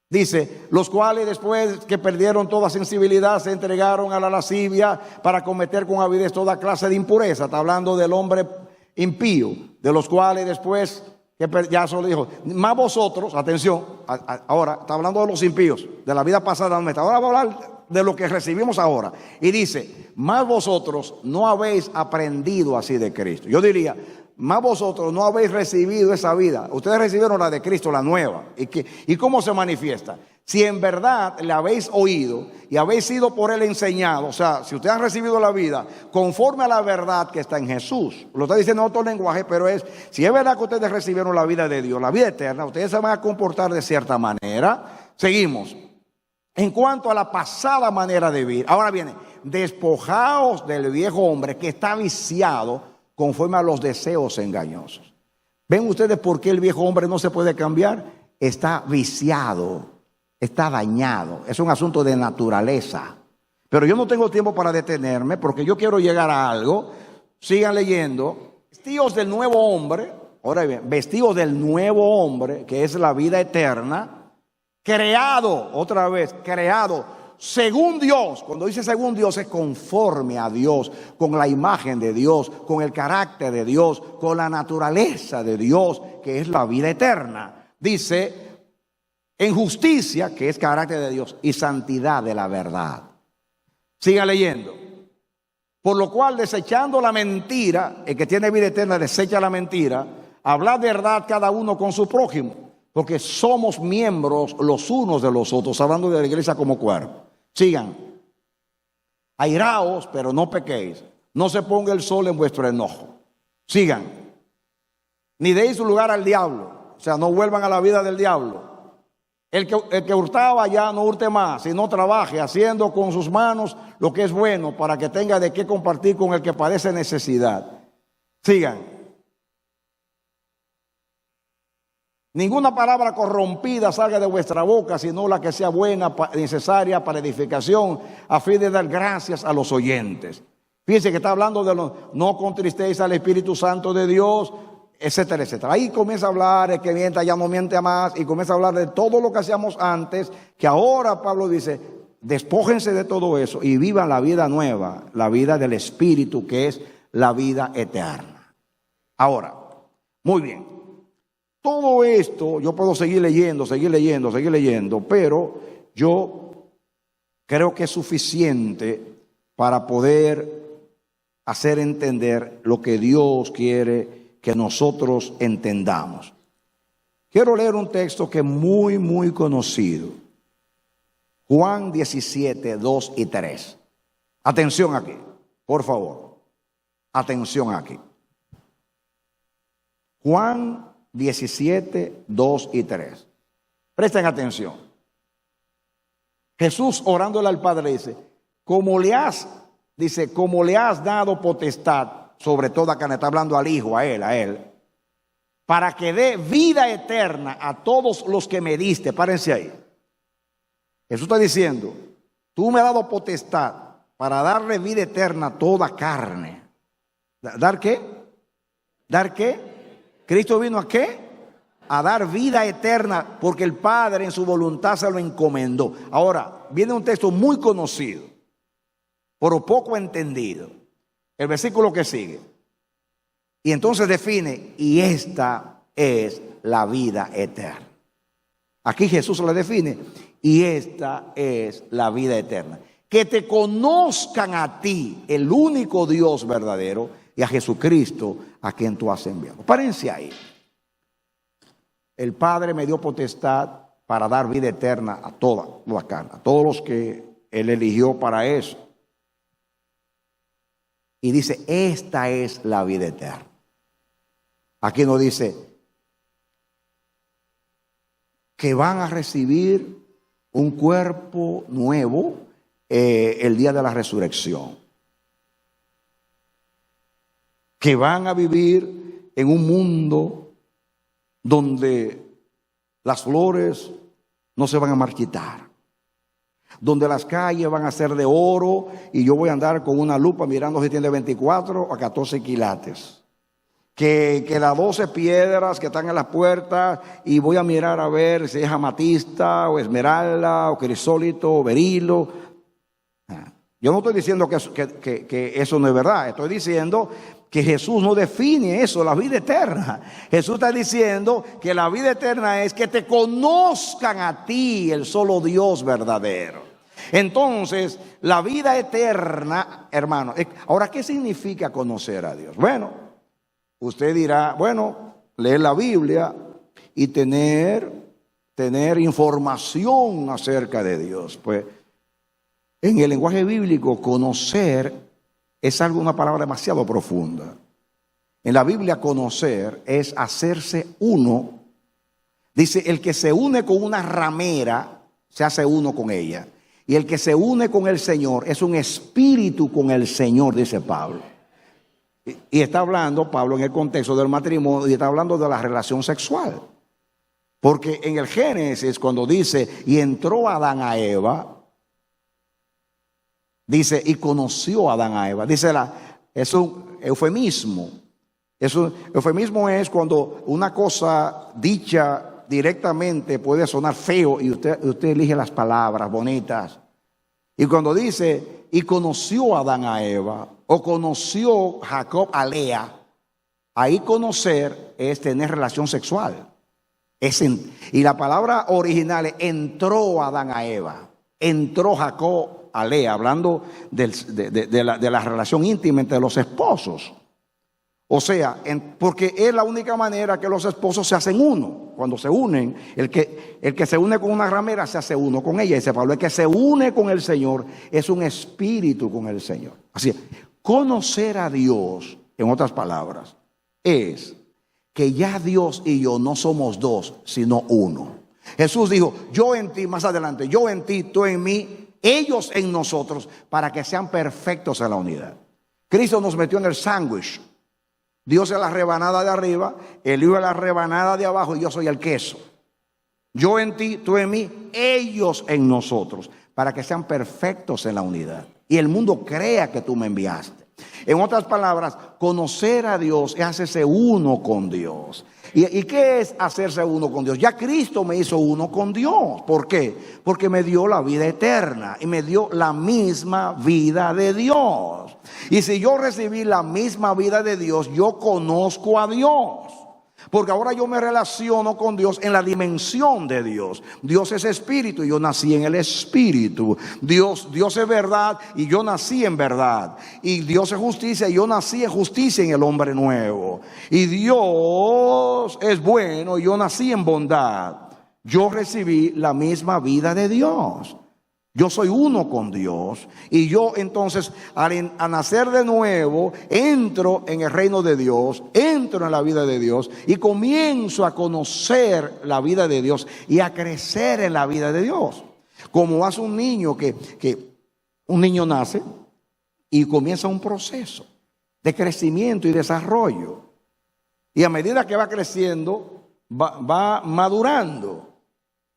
Dice, los cuales después que perdieron toda sensibilidad se entregaron a la lascivia para cometer con avidez toda clase de impureza. Está hablando del hombre impío, de los cuales después, que ya solo dijo, más vosotros, atención, ahora está hablando de los impíos, de la vida pasada, ahora va a hablar de lo que recibimos ahora. Y dice, más vosotros no habéis aprendido así de Cristo. Yo diría, más vosotros no habéis recibido esa vida. Ustedes recibieron la de Cristo, la nueva. ¿Y cómo se manifiesta? Si en verdad le habéis oído y habéis sido por él enseñados, o sea, si ustedes han recibido la vida conforme a la verdad que está en Jesús. Lo está diciendo en otro lenguaje, pero si es verdad que ustedes recibieron la vida de Dios, la vida eterna, ustedes se van a comportar de cierta manera. Seguimos. En cuanto a la pasada manera de vivir, ahora viene, despojaos del viejo hombre que está viciado conforme a los deseos engañosos. ¿Ven ustedes por qué el viejo hombre no se puede cambiar? Está viciado, está dañado. Es un asunto de naturaleza. Pero yo no tengo tiempo para detenerme porque yo quiero llegar a algo. Sigan leyendo. Vestidos del nuevo hombre, ahora bien, vestidos del nuevo hombre, que es la vida eterna, creado, otra vez, creado según Dios. Cuando dice según Dios es conforme a Dios, con la imagen de Dios, con el carácter de Dios, con la naturaleza de Dios, que es la vida eterna. Dice, en justicia, que es carácter de Dios, y santidad de la verdad. Siga leyendo. Por lo cual, desechando la mentira, el que tiene vida eterna desecha la mentira, hablad verdad cada uno con su prójimo, porque somos miembros los unos de los otros, hablando de la iglesia como cuerpo. Sigan. Airaos, pero no pequéis. No se ponga el sol en vuestro enojo. Sigan. Ni deis lugar al diablo. O sea, no vuelvan a la vida del diablo. El que hurtaba ya no hurte más, sino trabaje haciendo con sus manos lo que es bueno para que tenga de qué compartir con el que padece necesidad. Sigan. Ninguna palabra corrompida salga de vuestra boca, sino la que sea buena, necesaria para edificación, a fin de dar gracias a los oyentes. Fíjense que está hablando de no contristéis al Espíritu Santo de Dios, etcétera, etcétera. Ahí comienza a hablar, el que mienta ya no miente más, y comienza a hablar de todo lo que hacíamos antes, que ahora Pablo dice, despójense de todo eso y vivan la vida nueva, la vida del Espíritu, que es la vida eterna. Ahora, muy bien. Todo esto, yo puedo seguir leyendo, pero yo creo que es suficiente para poder hacer entender lo que Dios quiere que nosotros entendamos. Quiero leer un texto que es muy, muy conocido. Juan 17, 2 y 3. Atención aquí, por favor. Atención aquí. Juan 17, 2 y 3. Presten atención. Jesús orándole al Padre dice, como le has dado potestad sobre toda carne, está hablando al Hijo, a él, para que dé vida eterna a todos los que me diste. Párense ahí. Jesús está diciendo, tú me has dado potestad para darle vida eterna a toda carne. ¿Dar qué? ¿Dar qué? ¿Cristo vino a qué? A dar vida eterna, porque el Padre en su voluntad se lo encomendó. Ahora, viene un texto muy conocido, pero poco entendido. El versículo que sigue. Y entonces define, y esta es la vida eterna. Aquí Jesús la define, y esta es la vida eterna. Que te conozcan a ti, el único Dios verdadero, y a Jesucristo, a quien tú has enviado. Párense ahí. El Padre me dio potestad para dar vida eterna a toda la carne, a todos los que Él eligió para eso. Y dice, esta es la vida eterna. Aquí nos dice que van a recibir un cuerpo nuevo el día de la resurrección. Que van a vivir en un mundo donde las flores no se van a marchitar, donde las calles van a ser de oro y yo voy a andar con una lupa mirando si tiene 24 a 14 quilates. Que las 12 piedras que están en las puertas y voy a mirar a ver si es amatista o esmeralda o crisólito o berilo. Yo no estoy diciendo que eso no es verdad, estoy diciendo que Jesús no define eso, la vida eterna. Jesús está diciendo que la vida eterna es que te conozcan a ti, el solo Dios verdadero. Entonces, la vida eterna, hermano, ahora, ¿qué significa conocer a Dios? Bueno, usted dirá, bueno, leer la Biblia y tener información acerca de Dios. Pues, en el lenguaje bíblico, conocer es una palabra demasiado profunda. En la Biblia, conocer es hacerse uno. Dice, el que se une con una ramera, se hace uno con ella. Y el que se une con el Señor es un espíritu con el Señor, dice Pablo. Y está hablando Pablo en el contexto del matrimonio y está hablando de la relación sexual. Porque en el Génesis, cuando dice, y entró Adán a Eva, Dice, y conoció a Adán a Eva. Dice, es un eufemismo. Eufemismo es cuando una cosa dicha directamente puede sonar feo y usted elige las palabras bonitas. Y cuando dice, y conoció a Adán a Eva, o conoció Jacob a Lea, ahí conocer es tener relación sexual. Y la palabra original es, entró Adán a Eva, entró Jacob a Lea, hablando de la relación íntima entre los esposos. O sea, porque es la única manera que los esposos se hacen uno. Cuando se unen, el que se une con una ramera se hace uno con ella. Dice Pablo, el que se une con el Señor es un espíritu con el Señor. Así es, conocer a Dios, en otras palabras, es que ya Dios y yo no somos dos, sino uno. Jesús dijo, yo en ti, más adelante, yo en ti, tú en mí, ellos en nosotros, para que sean perfectos en la unidad. Cristo nos metió en el sándwich. Dios es la rebanada de arriba, el Hijo es la rebanada de abajo y yo soy el queso. Yo en ti, tú en mí, ellos en nosotros, para que sean perfectos en la unidad. Y el mundo crea que tú me enviaste. En otras palabras, conocer a Dios es hacerse uno con Dios. ¿Y qué es hacerse uno con Dios? Ya Cristo me hizo uno con Dios. ¿Por qué? Porque me dio la vida eterna y me dio la misma vida de Dios. Y si yo recibí la misma vida de Dios, yo conozco a Dios. Porque ahora yo me relaciono con Dios en la dimensión de Dios. Dios es espíritu y yo nací en el espíritu. Dios es verdad y yo nací en verdad. Y Dios es justicia y yo nací en justicia en el hombre nuevo. Y Dios es bueno y yo nací en bondad. Yo recibí la misma vida de Dios. Yo soy uno con Dios y yo entonces al nacer de nuevo entro en el reino de Dios, entro en la vida de Dios y comienzo a conocer la vida de Dios y a crecer en la vida de Dios. Como hace un niño que un niño nace y comienza un proceso de crecimiento y desarrollo. Y a medida que va creciendo, va madurando.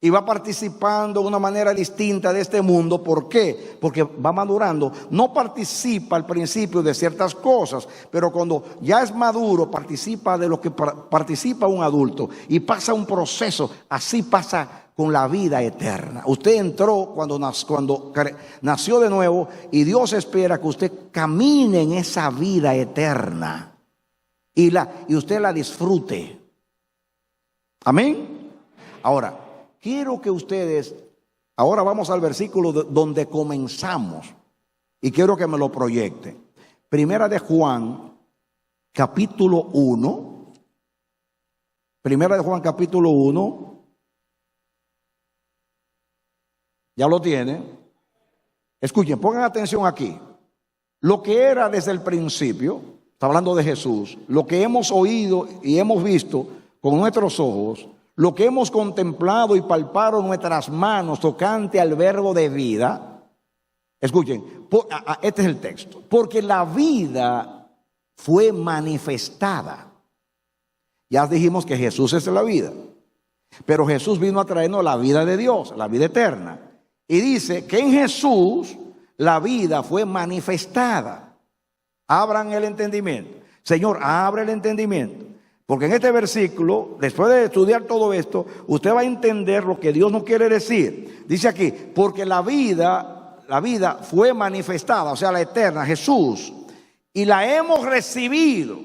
Y va participando de una manera distinta de este mundo. ¿Por qué? Porque va madurando. No participa al principio de ciertas cosas, pero cuando ya es maduro, participa de lo que participa un adulto. Y pasa un proceso. Así pasa con la vida eterna. Usted entró cuando nació de nuevo y Dios espera que usted camine en esa vida eterna. Y usted la disfrute. Amén. Ahora, quiero que ustedes, ahora vamos al versículo donde comenzamos y quiero que me lo proyecten. Primera de Juan, capítulo 1. Primera de Juan, capítulo 1. ¿Ya lo tienen? Escuchen, pongan atención aquí. Lo que era desde el principio, está hablando de Jesús, lo que hemos oído y hemos visto con nuestros ojos, lo que hemos contemplado y palpado nuestras manos tocante al verbo de vida. Escuchen, este es el texto. Porque la vida fue manifestada. Ya dijimos que Jesús es la vida. Pero Jesús vino a traernos la vida de Dios, la vida eterna. Y dice que en Jesús la vida fue manifestada. Abran el entendimiento. Señor, abre el entendimiento. Porque en este versículo, después de estudiar todo esto, usted va a entender lo que Dios nos quiere decir. Dice aquí, porque la vida fue manifestada, o sea, la eterna, Jesús, y la hemos recibido.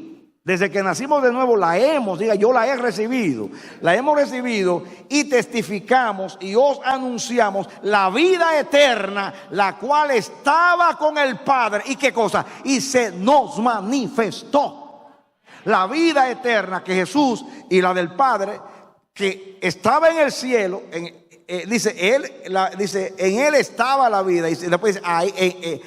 Desde que nacimos de nuevo yo la he recibido. La hemos recibido y testificamos y os anunciamos la vida eterna, la cual estaba con el Padre. ¿Y qué cosa? Y se nos manifestó. La vida eterna que Jesús y la del Padre, que estaba en el cielo, dice, en Él estaba la vida. Y después dice,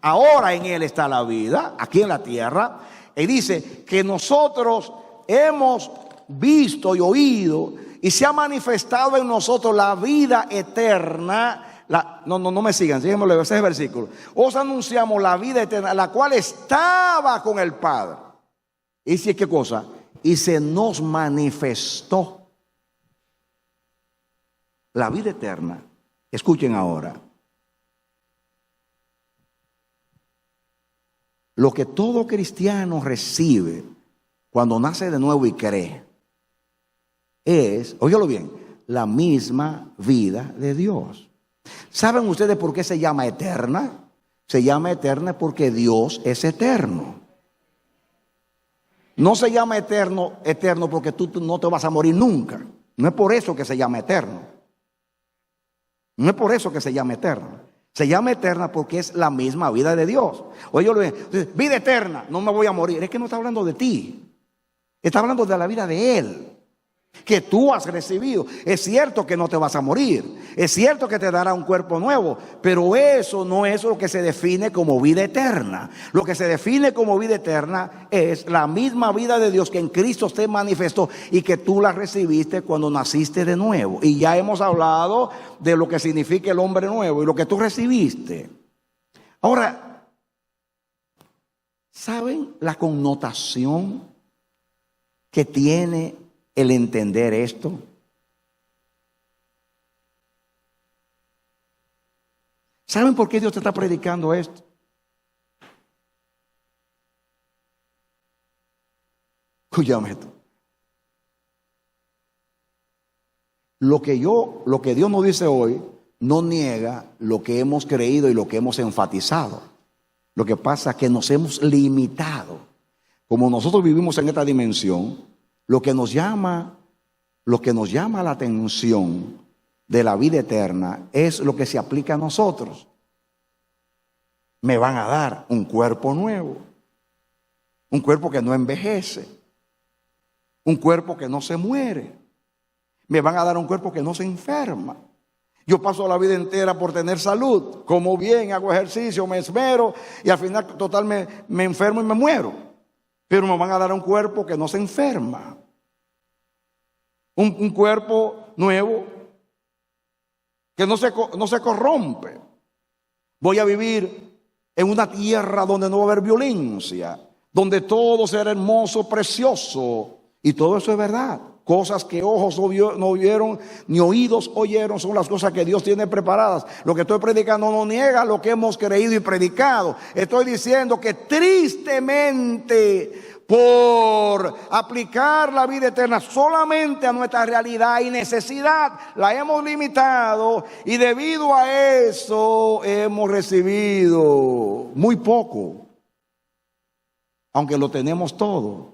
ahora en Él está la vida, aquí en la tierra. Y dice que nosotros hemos visto y oído y se ha manifestado en nosotros la vida eterna. No me sigan, síganme ese es el versículo. Os anunciamos la vida eterna, la cual estaba con el Padre. Y dice, ¿qué cosa? Y se nos manifestó la vida eterna. Escuchen ahora. lo que todo cristiano recibe cuando nace de nuevo y cree es, óyelo bien, la misma vida de Dios. ¿Saben ustedes por qué se llama eterna? Se llama eterna porque Dios es eterno. No se llama eterno porque tú no te vas a morir nunca. No es por eso que se llama eterno. No es por eso que se llama eterno. Se llama eterna porque es la misma vida de Dios. Oye, vida eterna, no me voy a morir. Es que no está hablando de ti. Está hablando de la vida de Él, que tú has recibido. Es cierto que no te vas a morir. Es cierto que te dará un cuerpo nuevo. Pero eso no es lo que se define como vida eterna. Lo que se define como vida eterna es la misma vida de Dios que en Cristo se manifestó y que tú la recibiste cuando naciste de nuevo. Y ya hemos hablado de lo que significa el hombre nuevo y lo que tú recibiste. Ahora, ¿saben la connotación que tiene el entender esto? ¿Saben por qué Dios te está predicando esto? Escúchame esto. Lo que Dios nos dice hoy no niega lo que hemos creído y lo que hemos enfatizado. Lo que pasa es que nos hemos limitado. Como nosotros vivimos en esta dimensión, lo que nos llama la atención de la vida eterna es lo que se aplica a nosotros. Me van a dar un cuerpo nuevo, un cuerpo que no envejece, un cuerpo que no se muere. Me van a dar un cuerpo que no se enferma. Yo paso la vida entera por tener salud, como bien, hago ejercicio, me esmero y al final total me enfermo y me muero. Pero me van a dar un cuerpo que no se enferma. Un cuerpo nuevo que no se corrompe. Voy a vivir en una tierra donde no va a haber violencia, donde todo será hermoso, precioso. Y todo eso es verdad. Cosas que ojos no vieron, ni oídos oyeron, son las cosas que Dios tiene preparadas. Lo que estoy predicando no niega lo que hemos creído y predicado. Estoy diciendo que tristemente, por aplicar la vida eterna solamente a nuestra realidad y necesidad, la hemos limitado y debido a eso hemos recibido muy poco, aunque lo tenemos todo.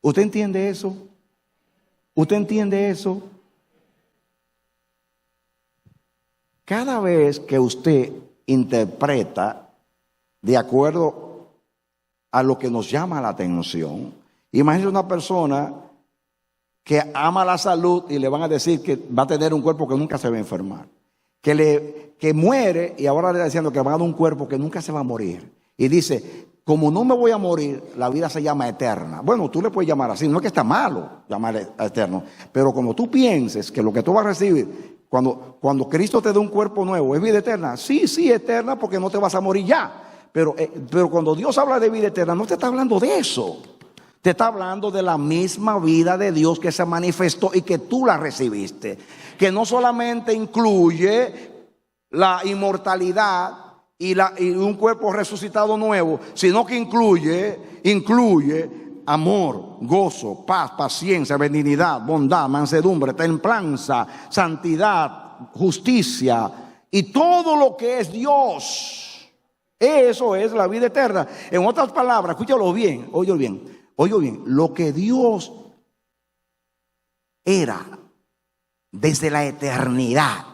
¿Usted entiende eso? ¿Usted entiende eso? Cada vez que usted interpreta de acuerdo a lo que nos llama la atención, imagínese una persona que ama la salud y le van a decir que va a tener un cuerpo que nunca se va a enfermar, que muere y ahora le está diciendo que va a dar un cuerpo que nunca se va a morir y dice, como no me voy a morir, la vida se llama eterna. Bueno, tú le puedes llamar así, no es que está malo llamar eterno, pero como tú pienses que lo que tú vas a recibir cuando Cristo te dé un cuerpo nuevo es vida eterna, sí, eterna porque no te vas a morir ya, pero cuando Dios habla de vida eterna no te está hablando de eso, te está hablando de la misma vida de Dios que se manifestó y que tú la recibiste, que no solamente incluye la inmortalidad y un cuerpo resucitado nuevo, sino que incluye amor, gozo, paz, paciencia, benignidad, bondad, mansedumbre, templanza, santidad, justicia y todo lo que es Dios. Eso es la vida eterna. En otras palabras, escúchalo bien, oye bien, lo que Dios era desde la eternidad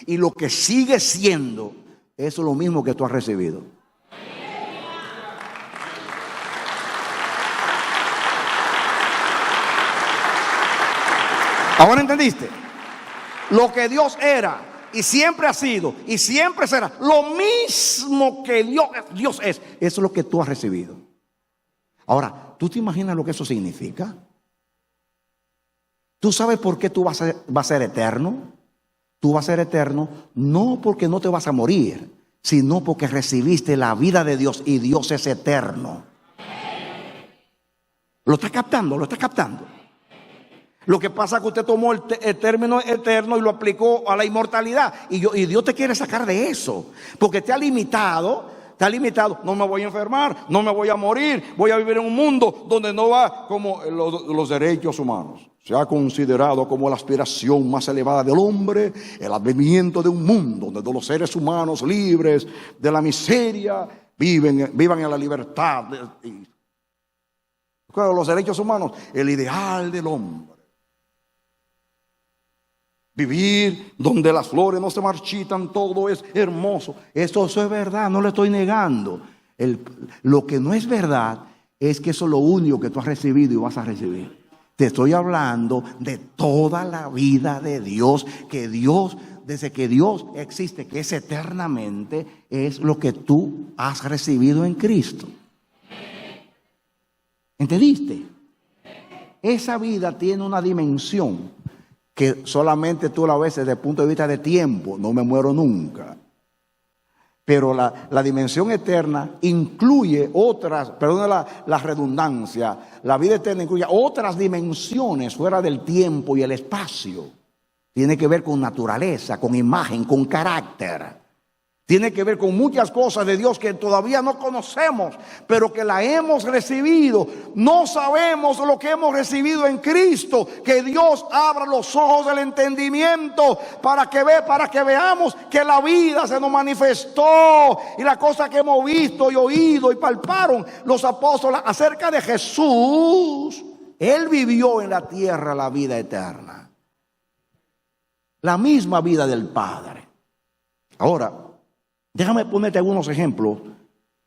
y lo que sigue siendo, eso es lo mismo que tú has recibido. ¿Ahora entendiste? Lo que Dios era y siempre ha sido y siempre será, lo mismo que Dios es, eso es lo que tú has recibido. Ahora, ¿tú te imaginas lo que eso significa? ¿Tú sabes por qué tú vas a ser eterno? Tú vas a ser eterno no porque no te vas a morir, sino porque recibiste la vida de Dios y Dios es eterno. ¿Lo está captando? ¿Lo está captando? Lo que pasa es que usted tomó el término eterno y lo aplicó a la inmortalidad. Y Dios te quiere sacar de eso, porque te ha limitado Está limitado. No me voy a enfermar, no me voy a morir. Voy a vivir en un mundo donde no va como los derechos humanos. Se ha considerado como la aspiración más elevada del hombre el advenimiento de un mundo donde los seres humanos libres de la miseria vivan en la libertad. Los derechos humanos, el ideal del hombre. Vivir donde las flores no se marchitan, todo es hermoso. Eso es verdad, no le estoy negando. Lo que no es verdad es que eso es lo único que tú has recibido y vas a recibir. Te estoy hablando de toda la vida de Dios, que Dios, desde que Dios existe, que es eternamente, es lo que tú has recibido en Cristo. ¿Entendiste? Esa vida tiene una dimensión que solamente tú la ves desde el punto de vista de tiempo. No me muero nunca. Pero la dimensión eterna incluye otras, perdón la redundancia, la vida eterna incluye otras dimensiones fuera del tiempo y el espacio. Tiene que ver con naturaleza, con imagen, con carácter. Tiene que ver con muchas cosas de Dios que todavía no conocemos, pero que la hemos recibido. No sabemos lo que hemos recibido en Cristo. Que Dios abra los ojos del entendimiento para que veamos que la vida se nos manifestó. Y la cosa que hemos visto y oído y palparon los apóstoles acerca de Jesús. Él vivió en la tierra la vida eterna. La misma vida del Padre. Ahora, déjame ponerte algunos ejemplos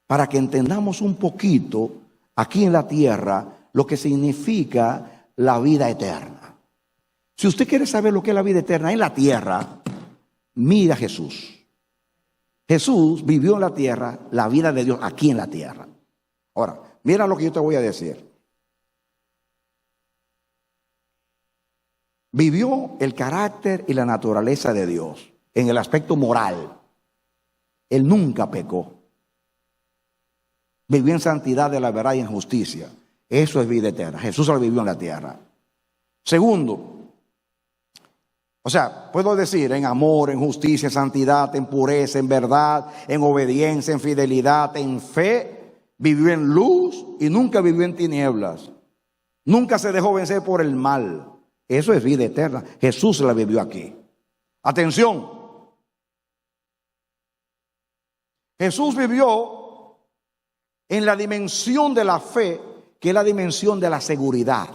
para que entendamos un poquito aquí en la tierra lo que significa la vida eterna. Si usted quiere saber lo que es la vida eterna en la tierra, mira a Jesús. Jesús vivió en la tierra la vida de Dios aquí en la tierra. Ahora, mira lo que yo te voy a decir. Vivió el carácter y la naturaleza de Dios en el aspecto moral. Él nunca pecó. Vivió en santidad de la verdad y en justicia. Eso es vida eterna. Jesús lo vivió en la tierra. Segundo, o sea, puedo decir en amor, en justicia, en santidad, en pureza, en verdad, en obediencia, en fidelidad, en fe. Vivió en luz y nunca vivió en tinieblas. Nunca se dejó vencer por el mal. Eso es vida eterna. Jesús la vivió aquí. Atención. Jesús vivió en la dimensión de la fe, que es la dimensión de la seguridad.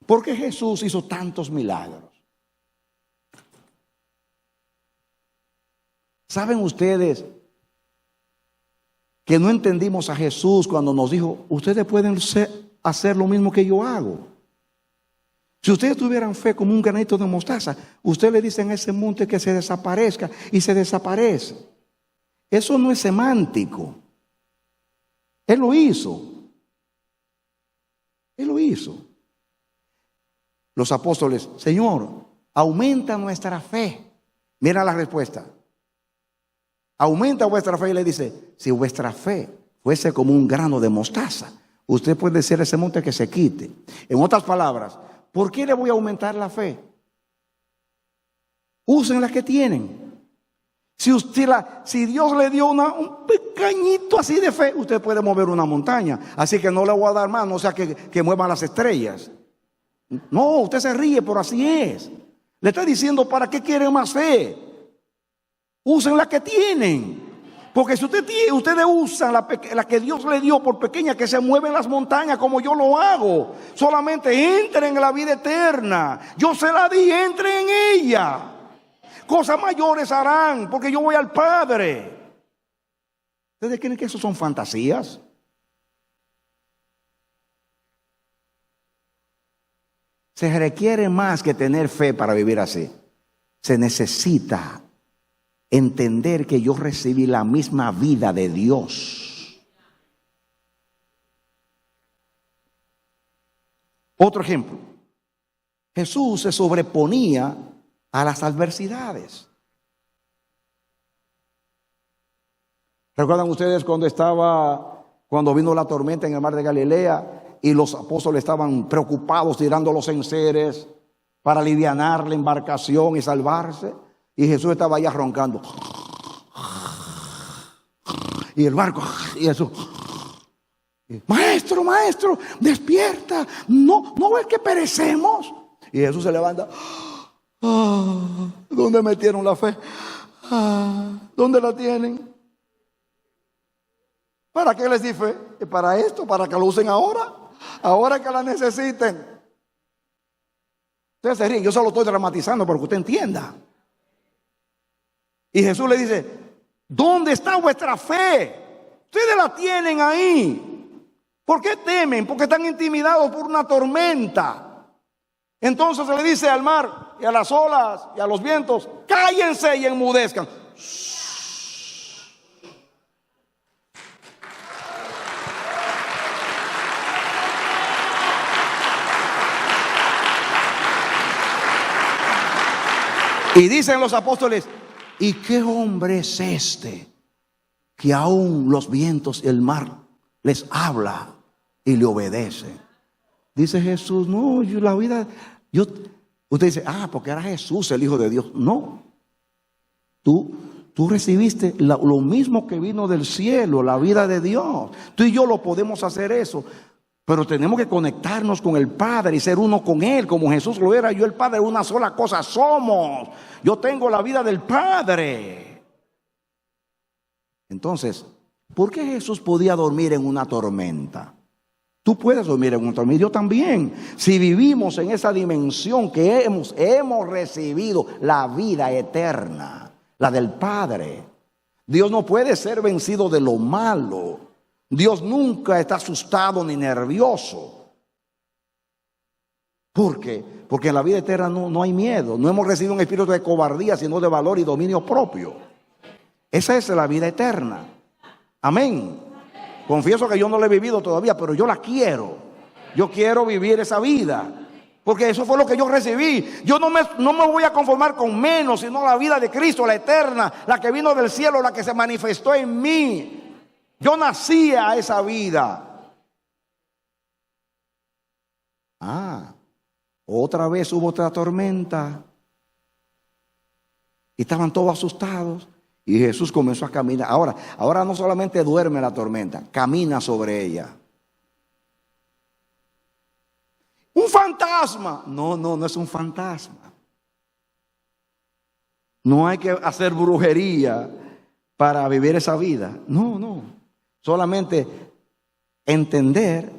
¿Por qué Jesús hizo tantos milagros? ¿Saben ustedes que no entendimos a Jesús cuando nos dijo, ustedes pueden hacer lo mismo que yo hago? Si ustedes tuvieran fe como un granito de mostaza, ustedes le dicen a ese monte que se desaparezca y se desaparece. Eso no es semántico. Él lo hizo. Él lo hizo. Los apóstoles, Señor, aumenta nuestra fe. Mira la respuesta. Aumenta vuestra fe y le dice, si vuestra fe fuese como un grano de mostaza, usted puede decir a ese monte que se quite. En otras palabras, ¿por qué le voy a aumentar la fe? Usen la que tienen. Si Dios le dio un pequeñito así de fe, usted puede mover una montaña. Así que no le voy a dar más, no sea que muevan las estrellas. No, usted se ríe, pero así es. Le está diciendo, ¿para qué quieren más fe? Usen la que tienen. Porque si ustedes usan la que Dios le dio, por pequeña que se mueven las montañas como yo lo hago, solamente entren en la vida eterna. Yo se la di, entren en ella. Cosas mayores harán, porque yo voy al Padre. ¿Ustedes creen que eso son fantasías? Se requiere más que tener fe para vivir así. Se necesita entender que yo recibí la misma vida de Dios. Otro ejemplo. Jesús se sobreponía a las adversidades. ¿Recuerdan ustedes cuando vino la tormenta en el mar de Galilea y los apóstoles estaban preocupados tirando los enseres para alivianar la embarcación y salvarse? Y Jesús estaba allá roncando. Y el barco, y eso. Maestro, maestro, despierta. No ves que perecemos. Y Jesús se levanta. ¿Dónde metieron la fe? ¿Dónde la tienen? ¿Para qué les di fe? ¿Para esto? ¿Para que lo usen ahora? Ahora que la necesiten. Ustedes se ríen, yo solo estoy dramatizando para que usted entienda. Y Jesús le dice, ¿dónde está vuestra fe? Ustedes la tienen ahí. ¿Por qué temen? Porque están intimidados por una tormenta. Entonces se le dice al mar y a las olas y a los vientos, cállense y enmudezcan. Y dicen los apóstoles, ¿y qué hombre es este que aún los vientos y el mar les habla y le obedece? Dice Jesús, no, usted dice, porque era Jesús el Hijo de Dios. No, tú recibiste lo mismo que vino del cielo, la vida de Dios. Tú y yo lo podemos hacer eso. Pero tenemos que conectarnos con el Padre y ser uno con Él, como Jesús lo era. Yo y el Padre, una sola cosa somos. Yo tengo la vida del Padre. Entonces, ¿por qué Jesús podía dormir en una tormenta? Tú puedes dormir en una tormenta, yo también. Si vivimos en esa dimensión que hemos recibido la vida eterna, la del Padre. Dios no puede ser vencido de lo malo. Dios nunca está asustado ni nervioso. ¿Por qué? Porque en la vida eterna no hay miedo. No hemos recibido un espíritu de cobardía, sino de valor y dominio propio. Esa es la vida eterna. Amén. Confieso que yo no la he vivido todavía, pero yo la quiero. Yo quiero vivir esa vida. Porque eso fue lo que yo recibí. Yo no me voy a conformar con menos, sino la vida de Cristo, la eterna, la que vino del cielo, la que se manifestó en mí. Yo nací a esa vida. Otra vez hubo otra tormenta. Y estaban todos asustados. Y Jesús comenzó a caminar. Ahora no solamente duerme la tormenta, camina sobre ella. Un fantasma. No es un fantasma. No hay que hacer brujería para vivir esa vida. No. Solamente entender,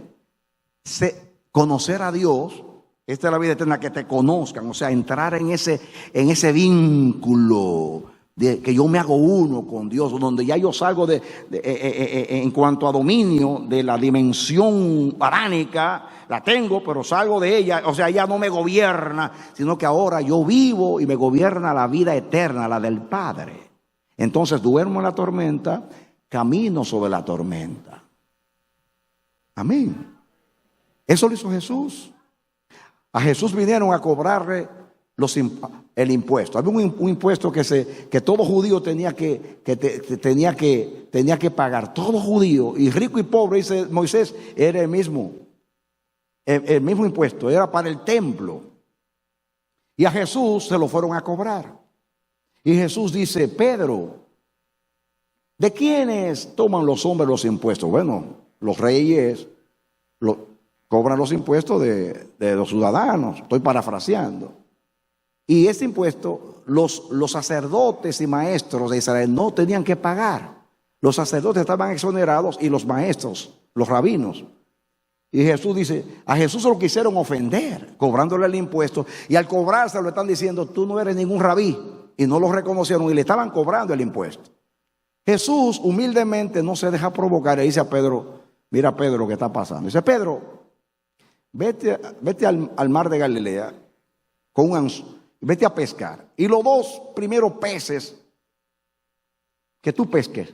conocer a Dios. Esta es la vida eterna, que te conozcan. O sea, entrar en ese vínculo de que yo me hago uno con Dios, donde ya yo salgo en cuanto a dominio de la dimensión aránica, la tengo, pero salgo de ella. O sea, ella no me gobierna, sino que ahora yo vivo y me gobierna la vida eterna, la del Padre. Entonces duermo en la tormenta, camino sobre la tormenta. Amén. Eso lo hizo Jesús. A Jesús vinieron a cobrarle el impuesto. Había un impuesto que todo judío tenía que pagar. Todo judío, y rico y pobre, dice Moisés, era el mismo impuesto. Era para el templo. Y a Jesús se lo fueron a cobrar. Y Jesús dice, Pedro, ¿de quiénes toman los hombres los impuestos? Bueno, los reyes cobran los impuestos de los ciudadanos. Estoy parafraseando. Y ese impuesto los sacerdotes y maestros de Israel no tenían que pagar. Los sacerdotes estaban exonerados y los maestros, los rabinos. Y Jesús dice, a Jesús se lo quisieron ofender cobrándole el impuesto. Y al cobrarse lo están diciendo, tú no eres ningún rabí. Y no lo reconocieron y le estaban cobrando el impuesto. Jesús humildemente no se deja provocar y dice a Pedro, mira Pedro lo que está pasando. Dice, Pedro, vete al mar de Galilea con un anzuelo. Vete a pescar. Y los dos primeros peces que tú pesques,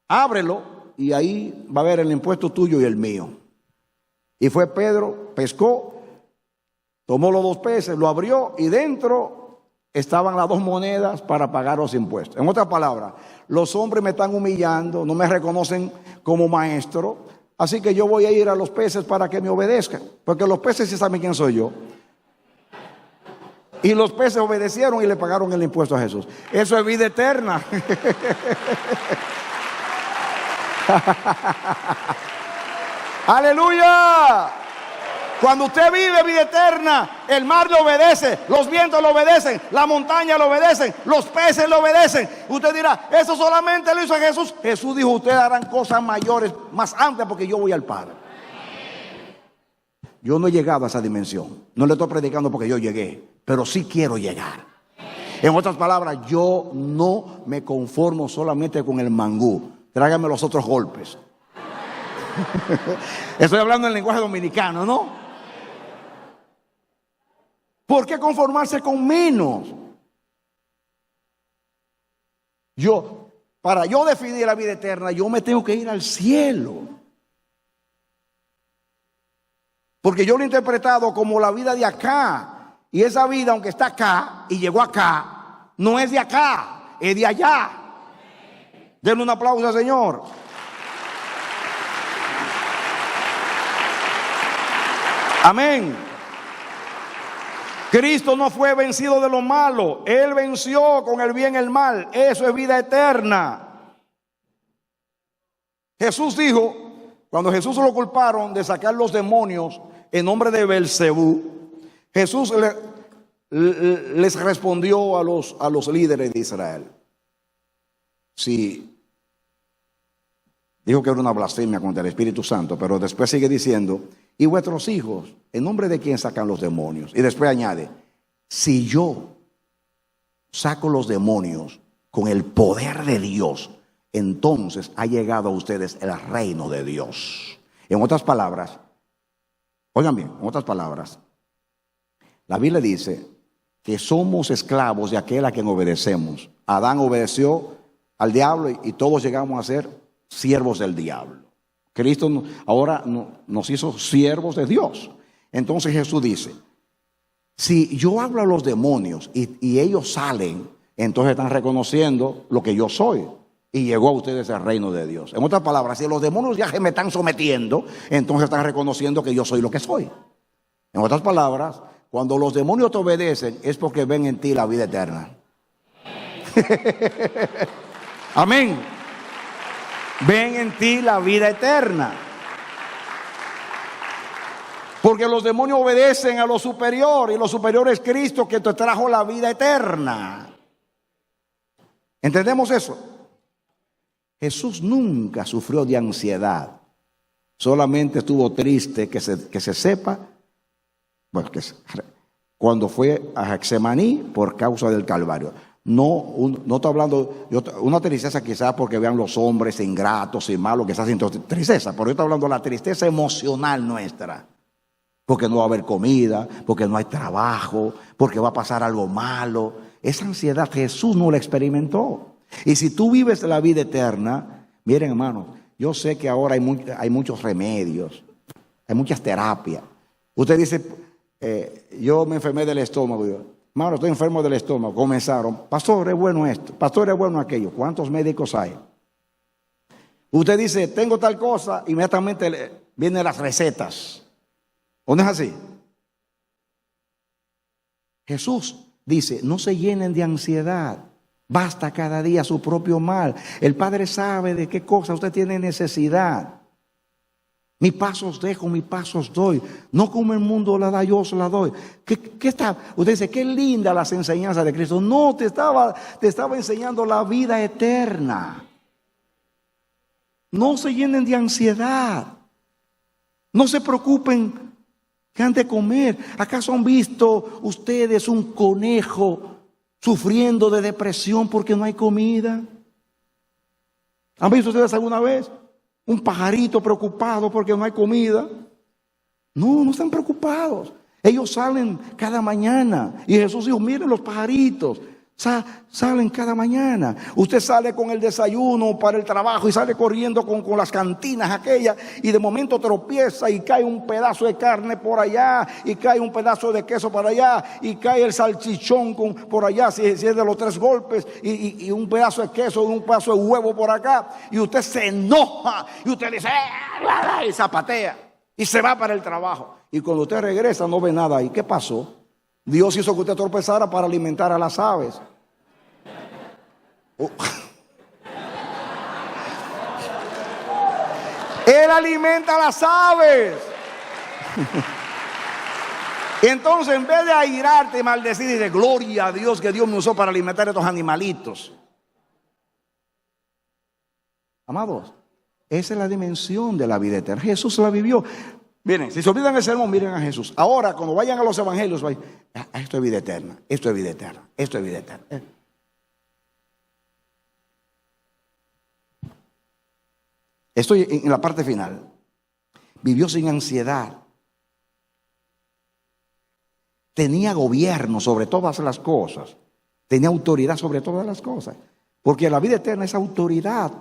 ábrelo y ahí va a haber el impuesto tuyo y el mío. Y fue Pedro, pescó, tomó los dos peces, lo abrió y dentro estaban las dos monedas para pagar los impuestos. En otras palabras, los hombres me están humillando, no me reconocen como maestro, así que yo voy a ir a los peces para que me obedezcan, porque los peces sí saben quién soy yo. Y los peces obedecieron y le pagaron el impuesto a Jesús. Eso es vida eterna. Aleluya. Cuando usted vive vida eterna, el mar le obedece, los vientos le obedecen, la montaña le obedecen, los peces le obedecen. Usted dirá, eso solamente lo hizo Jesús. Jesús dijo, ustedes harán cosas mayores, más amplias, porque yo voy al Padre. Yo no he llegado a esa dimensión. No le estoy predicando porque yo llegué, pero sí quiero llegar. En otras palabras, yo no me conformo solamente con el mangú. Tráigame los otros golpes. Estoy hablando en lenguaje dominicano, ¿no? ¿Por qué conformarse con menos? Para yo definir la vida eterna, yo me tengo que ir al cielo. Porque yo lo he interpretado como la vida de acá. Y esa vida, aunque está acá y llegó acá, no es de acá, es de allá. Denle un aplauso al Señor. Amén. Cristo no fue vencido de lo malo. Él venció con el bien el mal. Eso es vida eterna. Jesús dijo, cuando Jesús lo culparon de sacar los demonios en nombre de Belcebú, Jesús les respondió a los líderes de Israel. Sí. Dijo que era una blasfemia contra el Espíritu Santo, pero después sigue diciendo, y vuestros hijos, ¿en nombre de quién sacan los demonios? Y después añade, si yo saco los demonios con el poder de Dios, entonces ha llegado a ustedes el reino de Dios. En otras palabras, oigan bien, en otras palabras, la Biblia dice que somos esclavos de aquel a quien obedecemos. Adán obedeció al diablo y todos llegamos a ser siervos del diablo. Cristo ahora nos hizo siervos de Dios. Entonces Jesús dice, si yo hablo a los demonios y ellos salen, entonces están reconociendo lo que yo soy. Y llegó a ustedes el reino de Dios. En otras palabras, si los demonios ya me están sometiendo, entonces están reconociendo que yo soy lo que soy. En otras palabras, cuando los demonios te obedecen, es porque ven en ti la vida eterna. Amén. Ven en ti la vida eterna. Porque los demonios obedecen a lo superior, y lo superior es Cristo, que te trajo la vida eterna. ¿Entendemos eso? Jesús nunca sufrió de ansiedad. Solamente estuvo triste, que se sepa, bueno, cuando fue a Getsemaní por causa del Calvario. No estoy hablando de una tristeza quizás porque vean los hombres ingratos y malos, que se hacen tristeza, pero yo estoy hablando de la tristeza emocional nuestra. Porque no va a haber comida, porque no hay trabajo, porque va a pasar algo malo. Esa ansiedad Jesús no la experimentó. Y si tú vives la vida eterna, miren hermanos, yo sé que ahora hay muchos remedios, hay muchas terapias. Usted dice, yo me enfermé del estómago. Hermano, estoy enfermo del estómago. Comenzaron, pastor, es bueno esto, pastor, es bueno aquello. ¿Cuántos médicos hay? Usted dice, tengo tal cosa, inmediatamente vienen las recetas. ¿O no es así? Jesús dice, no se llenen de ansiedad. Basta cada día su propio mal. El Padre sabe de qué cosa usted tiene necesidad. Mi paz os dejo, mi paz os doy. No como el mundo la da, yo os la doy. ¿Qué está? Usted dice, qué linda las enseñanzas de Cristo. No, te estaba enseñando la vida eterna. No se llenen de ansiedad. No se preocupen que han de comer. ¿Acaso han visto ustedes un conejo sufriendo de depresión porque no hay comida? ¿Han visto ustedes alguna vez un pajarito preocupado porque no hay comida? No están preocupados. Ellos salen cada mañana. Y Jesús dijo, miren los pajaritos. Salen cada mañana. Usted sale con el desayuno para el trabajo y sale corriendo con las cantinas aquellas, y de momento tropieza y cae un pedazo de carne por allá, y cae un pedazo de queso por allá, y cae el salchichón por allá, si es de los 3 golpes, y un pedazo de queso, un pedazo de huevo por acá, y usted se enoja y usted dice y zapatea y se va para el trabajo, y cuando usted regresa no ve nada ahí. ¿Qué pasó? Dios hizo que usted tropezara para alimentar a las aves. Él alimenta a las aves. Entonces, en vez de airarte y maldecir, dice: gloria a Dios que Dios me usó para alimentar a estos animalitos. Amados, esa es la dimensión de la vida eterna. Jesús la vivió. Miren, si se olvidan el sermón, miren a Jesús. Ahora, cuando vayan a los evangelios, vayan: esto es vida eterna, esto es vida eterna, esto es vida eterna. Estoy en la parte final. Vivió sin ansiedad. Tenía gobierno sobre todas las cosas. Tenía autoridad sobre todas las cosas. Porque la vida eterna es autoridad.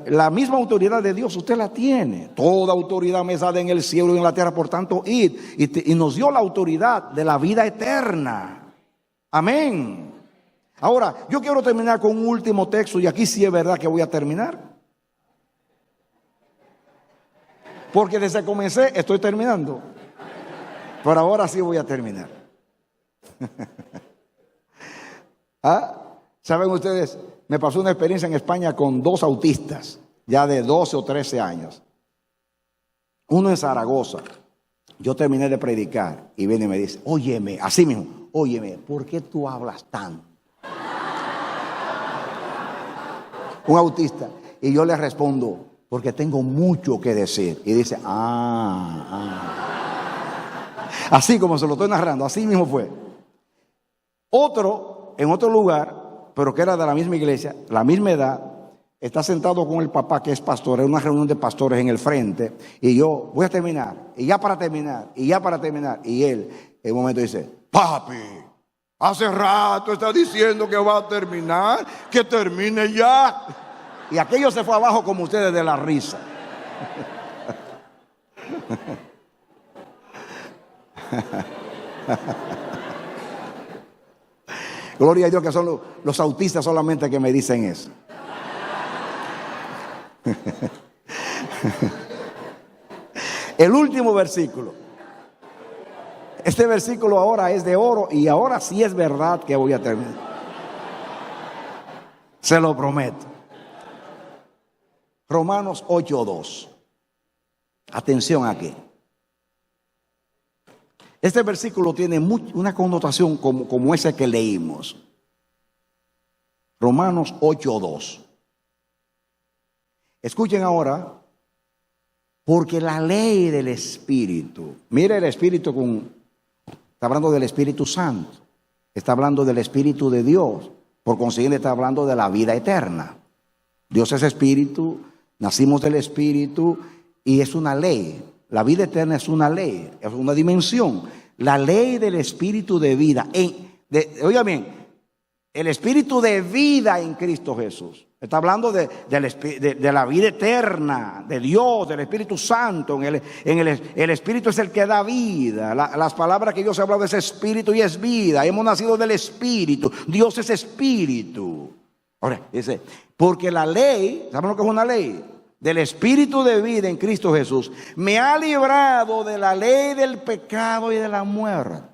La misma autoridad de Dios usted la tiene. Toda autoridad me es dada en el cielo y en la tierra, por tanto, id. Y nos dio la autoridad de la vida eterna. Amén. Ahora, yo quiero terminar con un último texto, y aquí sí es verdad que voy a terminar. Porque desde que comencé estoy terminando. Pero ahora sí voy a terminar. ¿Saben ustedes? Me pasó una experiencia en España con 2 autistas, ya de 12 o 13 años. Uno en Zaragoza. Yo terminé de predicar y viene y me dice: óyeme, así mismo, óyeme, ¿por qué tú hablas tanto? Un autista. Y yo le respondo: porque tengo mucho que decir. Y dice: Así como se lo estoy narrando, así mismo fue. Otro, en otro lugar, pero que era de la misma iglesia, la misma edad, está sentado con el papá, que es pastor, en una reunión de pastores en el frente, y yo voy a terminar, y ya para terminar, y ya para terminar, y él en un momento dice: papi, hace rato está diciendo que va a terminar, que termine ya. Y aquello se fue abajo como ustedes de la risa. Gloria a Dios que son los autistas solamente que me dicen eso. El último versículo. Este versículo ahora es de oro, y ahora sí es verdad que voy a terminar. Se lo prometo. Romanos 8:2. Atención aquí. Este versículo tiene una connotación como esa que leímos. Romanos 8:2. Escuchen ahora. Porque la ley del Espíritu. Mire el Espíritu está hablando del Espíritu Santo. Está hablando del Espíritu de Dios. Por consiguiente está hablando de la vida eterna. Dios es Espíritu. Nacimos del Espíritu y es una ley. La vida eterna es una ley, es una dimensión. La ley del Espíritu de vida. Oiga bien, el Espíritu de vida en Cristo Jesús. Está hablando de la vida eterna, de Dios, del Espíritu Santo. El Espíritu es el que da vida. Las palabras que Dios ha hablado es Espíritu y es vida. Hemos nacido del Espíritu. Dios es Espíritu. Ahora, dice, porque la ley, ¿saben lo que es una ley? Del Espíritu de vida en Cristo Jesús, me ha librado de la ley del pecado y de la muerte.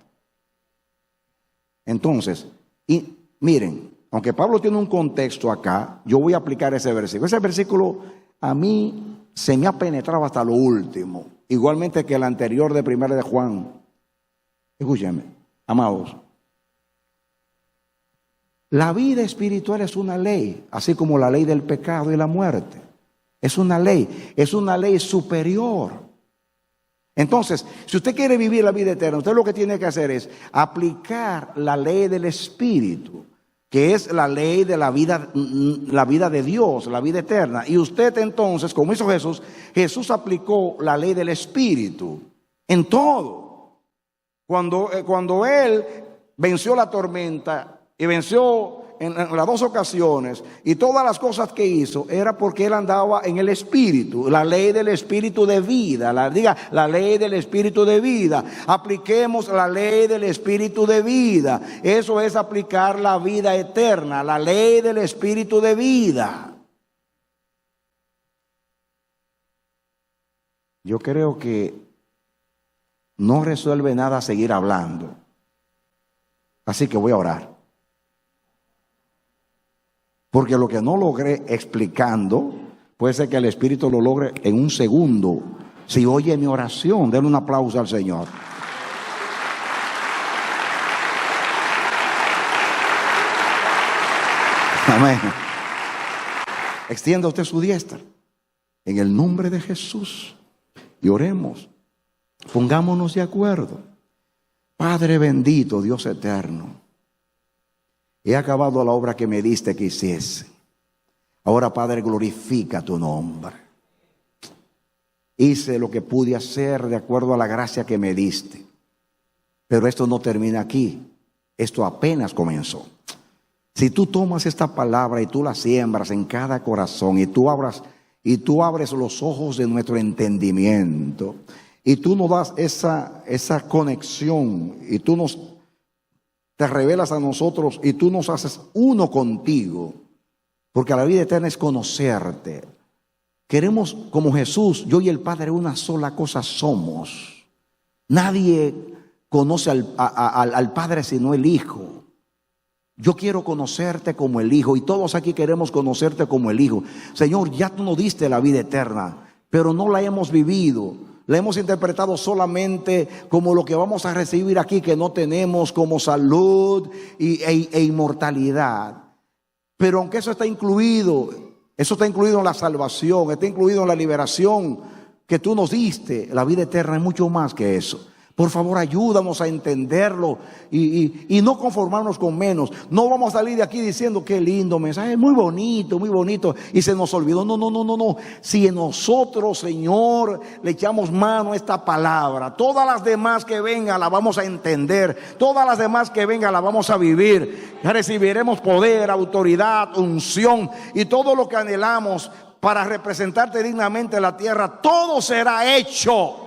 Entonces, y miren, aunque Pablo tiene un contexto acá, yo voy a aplicar ese versículo. Ese versículo a mí se me ha penetrado hasta lo último, igualmente que el anterior de 1 de Juan. Escúchenme, amados. La vida espiritual es una ley, así como la ley del pecado y la muerte. Es una ley superior. Entonces, si usted quiere vivir la vida eterna, usted lo que tiene que hacer es aplicar la ley del Espíritu, que es la ley de la vida de Dios, la vida eterna. Y usted entonces, como hizo Jesús, Jesús aplicó la ley del Espíritu en todo. Cuando Él venció la tormenta y venció en las 2 ocasiones, y todas las cosas que hizo era porque él andaba en el Espíritu, la ley del Espíritu de vida. La ley del Espíritu de vida. Apliquemos la ley del Espíritu de vida. Eso es aplicar la vida eterna, la ley del Espíritu de vida. Yo creo que no resuelve nada seguir hablando. Así que voy a orar. Porque lo que no logré explicando, puede ser que el Espíritu lo logre en un segundo. Si oye mi oración, denle un aplauso al Señor. Amén. Extienda usted su diestra en el nombre de Jesús y oremos. Pongámonos de acuerdo. Padre bendito, Dios eterno, he acabado la obra que me diste que hiciese. Ahora, Padre, glorifica tu nombre. Hice lo que pude hacer de acuerdo a la gracia que me diste. Pero esto no termina aquí. Esto apenas comenzó. Si tú tomas esta palabra y tú la siembras en cada corazón y tú abres los ojos de nuestro entendimiento y tú nos das esa conexión y tú te revelas a nosotros y tú nos haces uno contigo, porque la vida eterna es conocerte. Queremos, como Jesús, yo y el Padre una sola cosa somos. Nadie conoce al Padre sino el Hijo. Yo quiero conocerte como el Hijo y todos aquí queremos conocerte como el Hijo. Señor, ya tú nos diste la vida eterna, pero no la hemos vivido. La hemos interpretado solamente como lo que vamos a recibir aquí, que no tenemos, como salud e inmortalidad. Pero aunque eso está incluido en la salvación, está incluido en la liberación que tú nos diste, la vida eterna es mucho más que eso. Por favor, ayúdanos a entenderlo y no conformarnos con menos. No vamos a salir de aquí diciendo qué lindo mensaje, muy bonito, y se nos olvidó. No. Si nosotros, Señor, le echamos mano a esta palabra, todas las demás que vengan la vamos a entender, todas las demás que vengan la vamos a vivir. Recibiremos poder, autoridad, unción y todo lo que anhelamos para representarte dignamente en la tierra. Todo será hecho.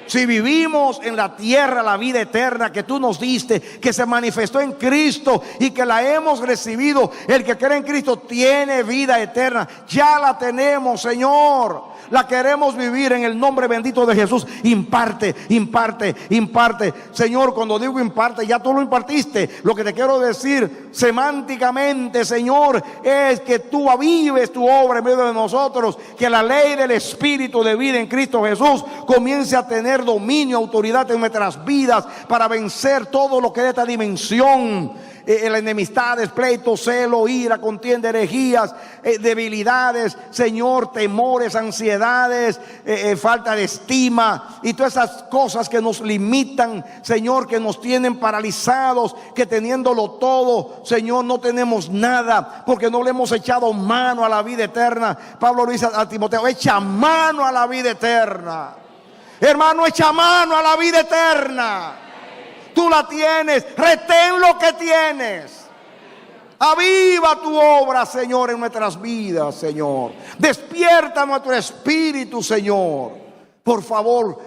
Si vivimos en la tierra la vida eterna que tú nos diste, que se manifestó en Cristo y que la hemos recibido, el que cree en Cristo tiene vida eterna. Ya la tenemos, Señor. La queremos vivir en el nombre bendito de Jesús. Imparte. Señor, cuando digo imparte, ya tú lo impartiste. Lo que te quiero decir semánticamente, Señor, es que tú avives tu obra en medio de nosotros. Que la ley del Espíritu de vida en Cristo Jesús comience a tener dominio, autoridad en nuestras vidas para vencer todo lo que de esta dimensión. Enemistades, pleitos, celo, ira, contienda, herejías, debilidades, Señor, temores, ansiedades, falta de estima y todas esas cosas que nos limitan, Señor, que nos tienen paralizados, que teniéndolo todo, Señor, no tenemos nada porque no le hemos echado mano a la vida eterna. Pablo lo dice a Timoteo: echa mano a la vida eterna. Hermano, echa mano a la vida eterna. Tú la tienes, retén lo que tienes. Aviva tu obra, Señor, en nuestras vidas, Señor. Despierta nuestro espíritu, Señor. Por favor,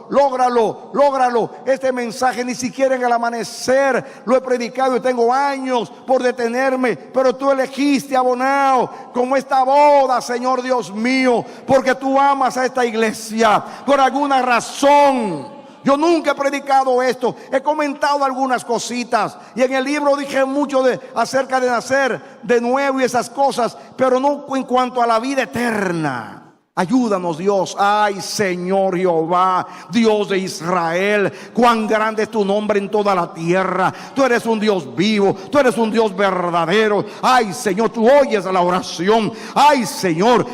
lógralo. Este mensaje ni siquiera en el amanecer lo he predicado y tengo años por detenerme, pero tú elegiste, abonado, como esta boda, Señor Dios mío, porque tú amas a esta iglesia por alguna razón. Yo nunca he predicado esto, he comentado algunas cositas y en el libro dije mucho acerca de nacer de nuevo y esas cosas, pero no en cuanto a la vida eterna. Ayúdanos, Dios. Ay, Señor Jehová, Dios de Israel, cuán grande es tu nombre en toda la tierra. Tú eres un Dios vivo, tú eres un Dios verdadero. Ay, Señor, tú oyes la oración. Ay, Señor,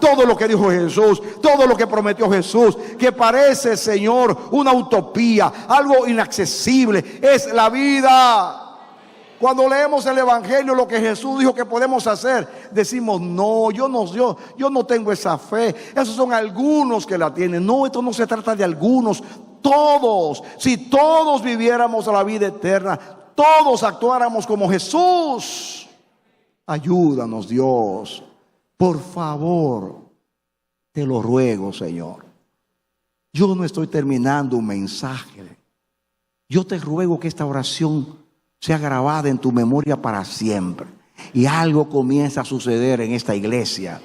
todo lo que dijo Jesús, todo lo que prometió Jesús, que parece, Señor, una utopía, algo inaccesible, es la vida. Cuando leemos el Evangelio, lo que Jesús dijo que podemos hacer, decimos: no, yo no tengo esa fe. Esos son algunos que la tienen. No, esto no se trata de algunos. Todos, si todos viviéramos la vida eterna, todos actuáramos como Jesús. Ayúdanos, Dios. Por favor, te lo ruego, Señor. Yo no estoy terminando un mensaje. Yo te ruego que esta oración sea grabada en tu memoria para siempre. Y algo comienza a suceder en esta iglesia.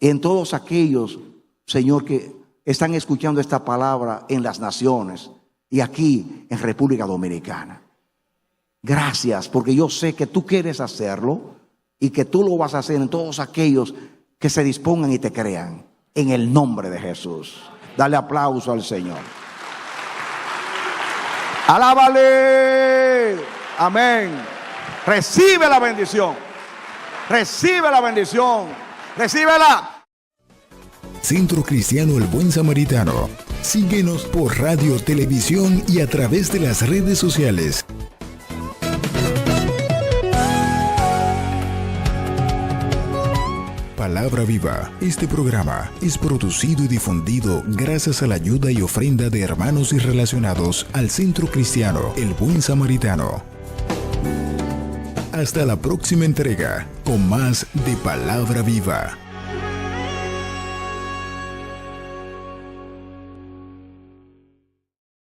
En todos aquellos, Señor, que están escuchando esta palabra en las naciones, y aquí en República Dominicana. Gracias, porque yo sé que tú quieres hacerlo y que tú lo vas a hacer en todos aquellos que se dispongan y te crean. En el nombre de Jesús. Dale aplauso al Señor. ¡Alábale! Amén. Recibe la bendición. Recibe la bendición. Recíbela. Centro Cristiano El Buen Samaritano. Síguenos por radio, televisión y a través de las redes sociales. Palabra Viva. Este programa es producido y difundido gracias a la ayuda y ofrenda de hermanos y relacionados al Centro Cristiano El Buen Samaritano. Hasta la próxima entrega con más de Palabra Viva.